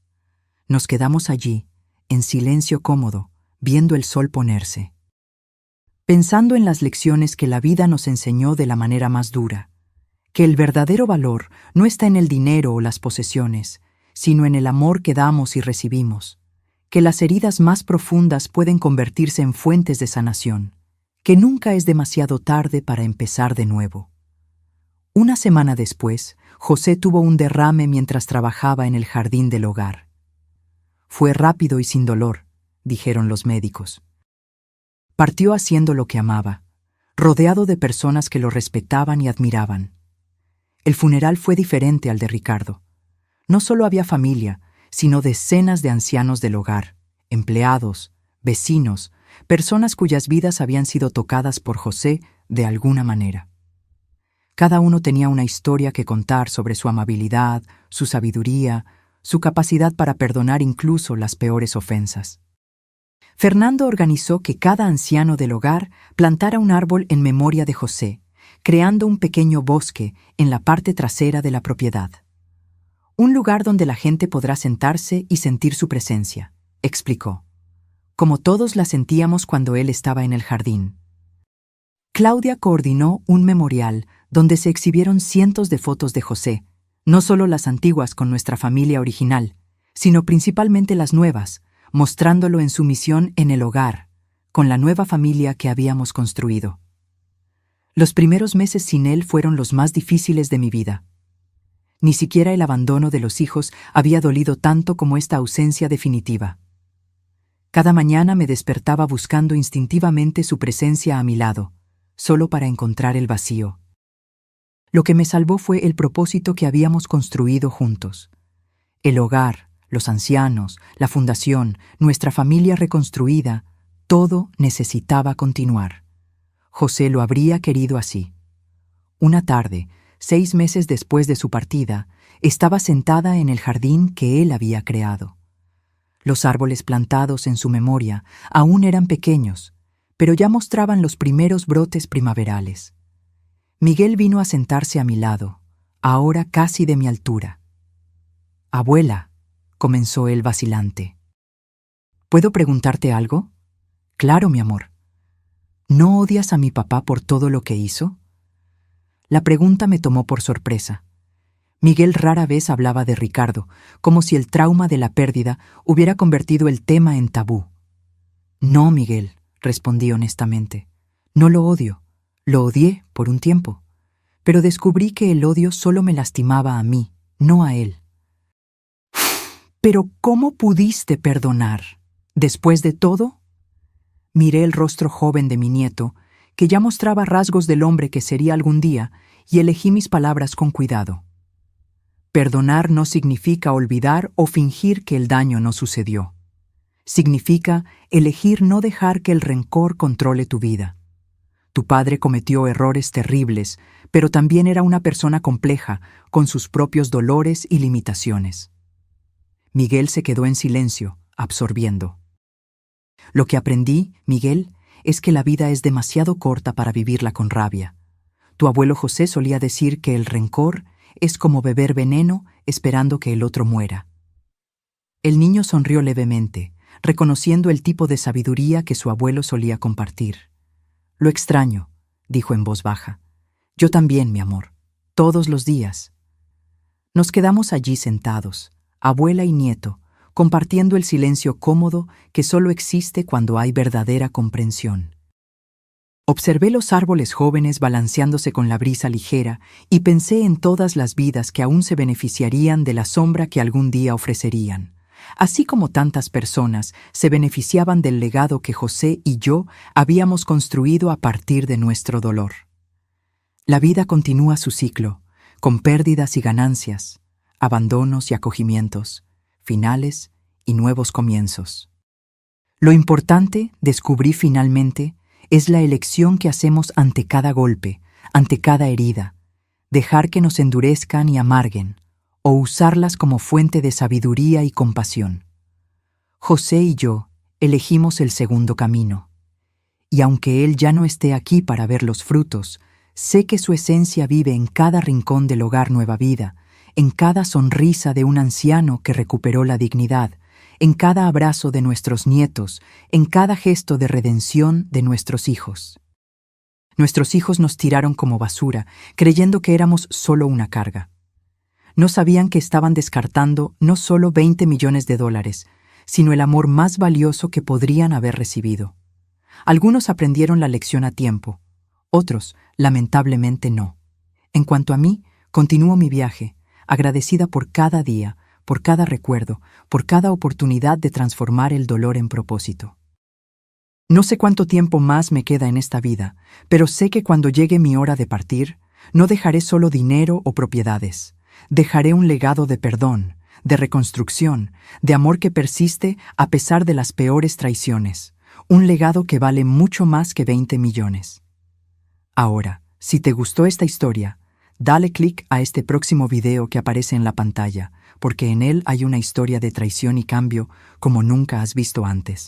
Nos quedamos allí, en silencio cómodo, viendo el sol ponerse. Pensando en las lecciones que la vida nos enseñó de la manera más dura, que el verdadero valor no está en el dinero o las posesiones, sino en el amor que damos y recibimos, que las heridas más profundas pueden convertirse en fuentes de sanación, que nunca es demasiado tarde para empezar de nuevo. Una semana después, José tuvo un derrame mientras trabajaba en el jardín del hogar. «Fue rápido y sin dolor», dijeron los médicos. Partió haciendo lo que amaba, rodeado de personas que lo respetaban y admiraban. El funeral fue diferente al de Ricardo. No solo había familia, sino decenas de ancianos del hogar, empleados, vecinos, personas cuyas vidas habían sido tocadas por José de alguna manera. Cada uno tenía una historia que contar sobre su amabilidad, su sabiduría, su capacidad para perdonar incluso las peores ofensas. Fernando organizó que cada anciano del hogar plantara un árbol en memoria de José, creando un pequeño bosque en la parte trasera de la propiedad. «Un lugar donde la gente podrá sentarse y sentir su presencia», explicó, como todos la sentíamos cuando él estaba en el jardín. Claudia coordinó un memorial donde se exhibieron cientos de fotos de José, no solo las antiguas con nuestra familia original, sino principalmente las nuevas, mostrándolo en su misión en el hogar, con la nueva familia que habíamos construido. Los primeros meses sin él fueron los más difíciles de mi vida. Ni siquiera el abandono de los hijos había dolido tanto como esta ausencia definitiva. Cada mañana me despertaba buscando instintivamente su presencia a mi lado, solo para encontrar el vacío. Lo que me salvó fue el propósito que habíamos construido juntos. El hogar, los ancianos, la fundación, nuestra familia reconstruida, todo necesitaba continuar. José lo habría querido así. Una tarde, 6 meses después de su partida, estaba sentada en el jardín que él había creado. Los árboles plantados en su memoria aún eran pequeños, pero ya mostraban los primeros brotes primaverales. Miguel vino a sentarse a mi lado, ahora casi de mi altura. «Abuela», comenzó él vacilante. «¿Puedo preguntarte algo?» «Claro, mi amor». «¿No odias a mi papá por todo lo que hizo?» La pregunta me tomó por sorpresa. Miguel rara vez hablaba de Ricardo, como si el trauma de la pérdida hubiera convertido el tema en tabú. «No, Miguel», respondí honestamente. «No lo odio. Lo odié por un tiempo. Pero descubrí que el odio solo me lastimaba a mí, no a él». «¿Pero cómo pudiste perdonar? ¿Después de todo?» Miré el rostro joven de mi nieto, que ya mostraba rasgos del hombre que sería algún día, y elegí mis palabras con cuidado. Perdonar no significa olvidar o fingir que el daño no sucedió. Significa elegir no dejar que el rencor controle tu vida. Tu padre cometió errores terribles, pero también era una persona compleja, con sus propios dolores y limitaciones. Miguel se quedó en silencio, absorbiendo. Lo que aprendí, Miguel, es que la vida es demasiado corta para vivirla con rabia. Tu abuelo José solía decir que el rencor es como beber veneno esperando que el otro muera. El niño sonrió levemente, reconociendo el tipo de sabiduría que su abuelo solía compartir. «Lo extraño», dijo en voz baja. «Yo también, mi amor, todos los días». Nos quedamos allí sentados, abuela y nieto, compartiendo el silencio cómodo que solo existe cuando hay verdadera comprensión. Observé los árboles jóvenes balanceándose con la brisa ligera y pensé en todas las vidas que aún se beneficiarían de la sombra que algún día ofrecerían, así como tantas personas se beneficiaban del legado que José y yo habíamos construido a partir de nuestro dolor. La vida continúa su ciclo, con pérdidas y ganancias, abandonos y acogimientos, finales y nuevos comienzos. Lo importante, descubrí finalmente, es la elección que hacemos ante cada golpe, ante cada herida, dejar que nos endurezcan y amarguen, o usarlas como fuente de sabiduría y compasión. José y yo elegimos el segundo camino, y aunque él ya no esté aquí para ver los frutos, sé que su esencia vive en cada rincón del hogar Nueva Vida, en cada sonrisa de un anciano que recuperó la dignidad, en cada abrazo de nuestros nietos, en cada gesto de redención de nuestros hijos. Nuestros hijos nos tiraron como basura, creyendo que éramos solo una carga. No sabían que estaban descartando no solo $20 millones, sino el amor más valioso que podrían haber recibido. Algunos aprendieron la lección a tiempo, otros, lamentablemente, no. En cuanto a mí, continúo mi viaje, agradecida por cada día, por cada recuerdo, por cada oportunidad de transformar el dolor en propósito. No sé cuánto tiempo más me queda en esta vida, pero sé que cuando llegue mi hora de partir, no dejaré solo dinero o propiedades. Dejaré un legado de perdón, de reconstrucción, de amor que persiste a pesar de las peores traiciones. Un legado que vale mucho más que 20 millones. Ahora, si te gustó esta historia, dale clic a este próximo video que aparece en la pantalla, porque en él hay una historia de traición y cambio como nunca has visto antes.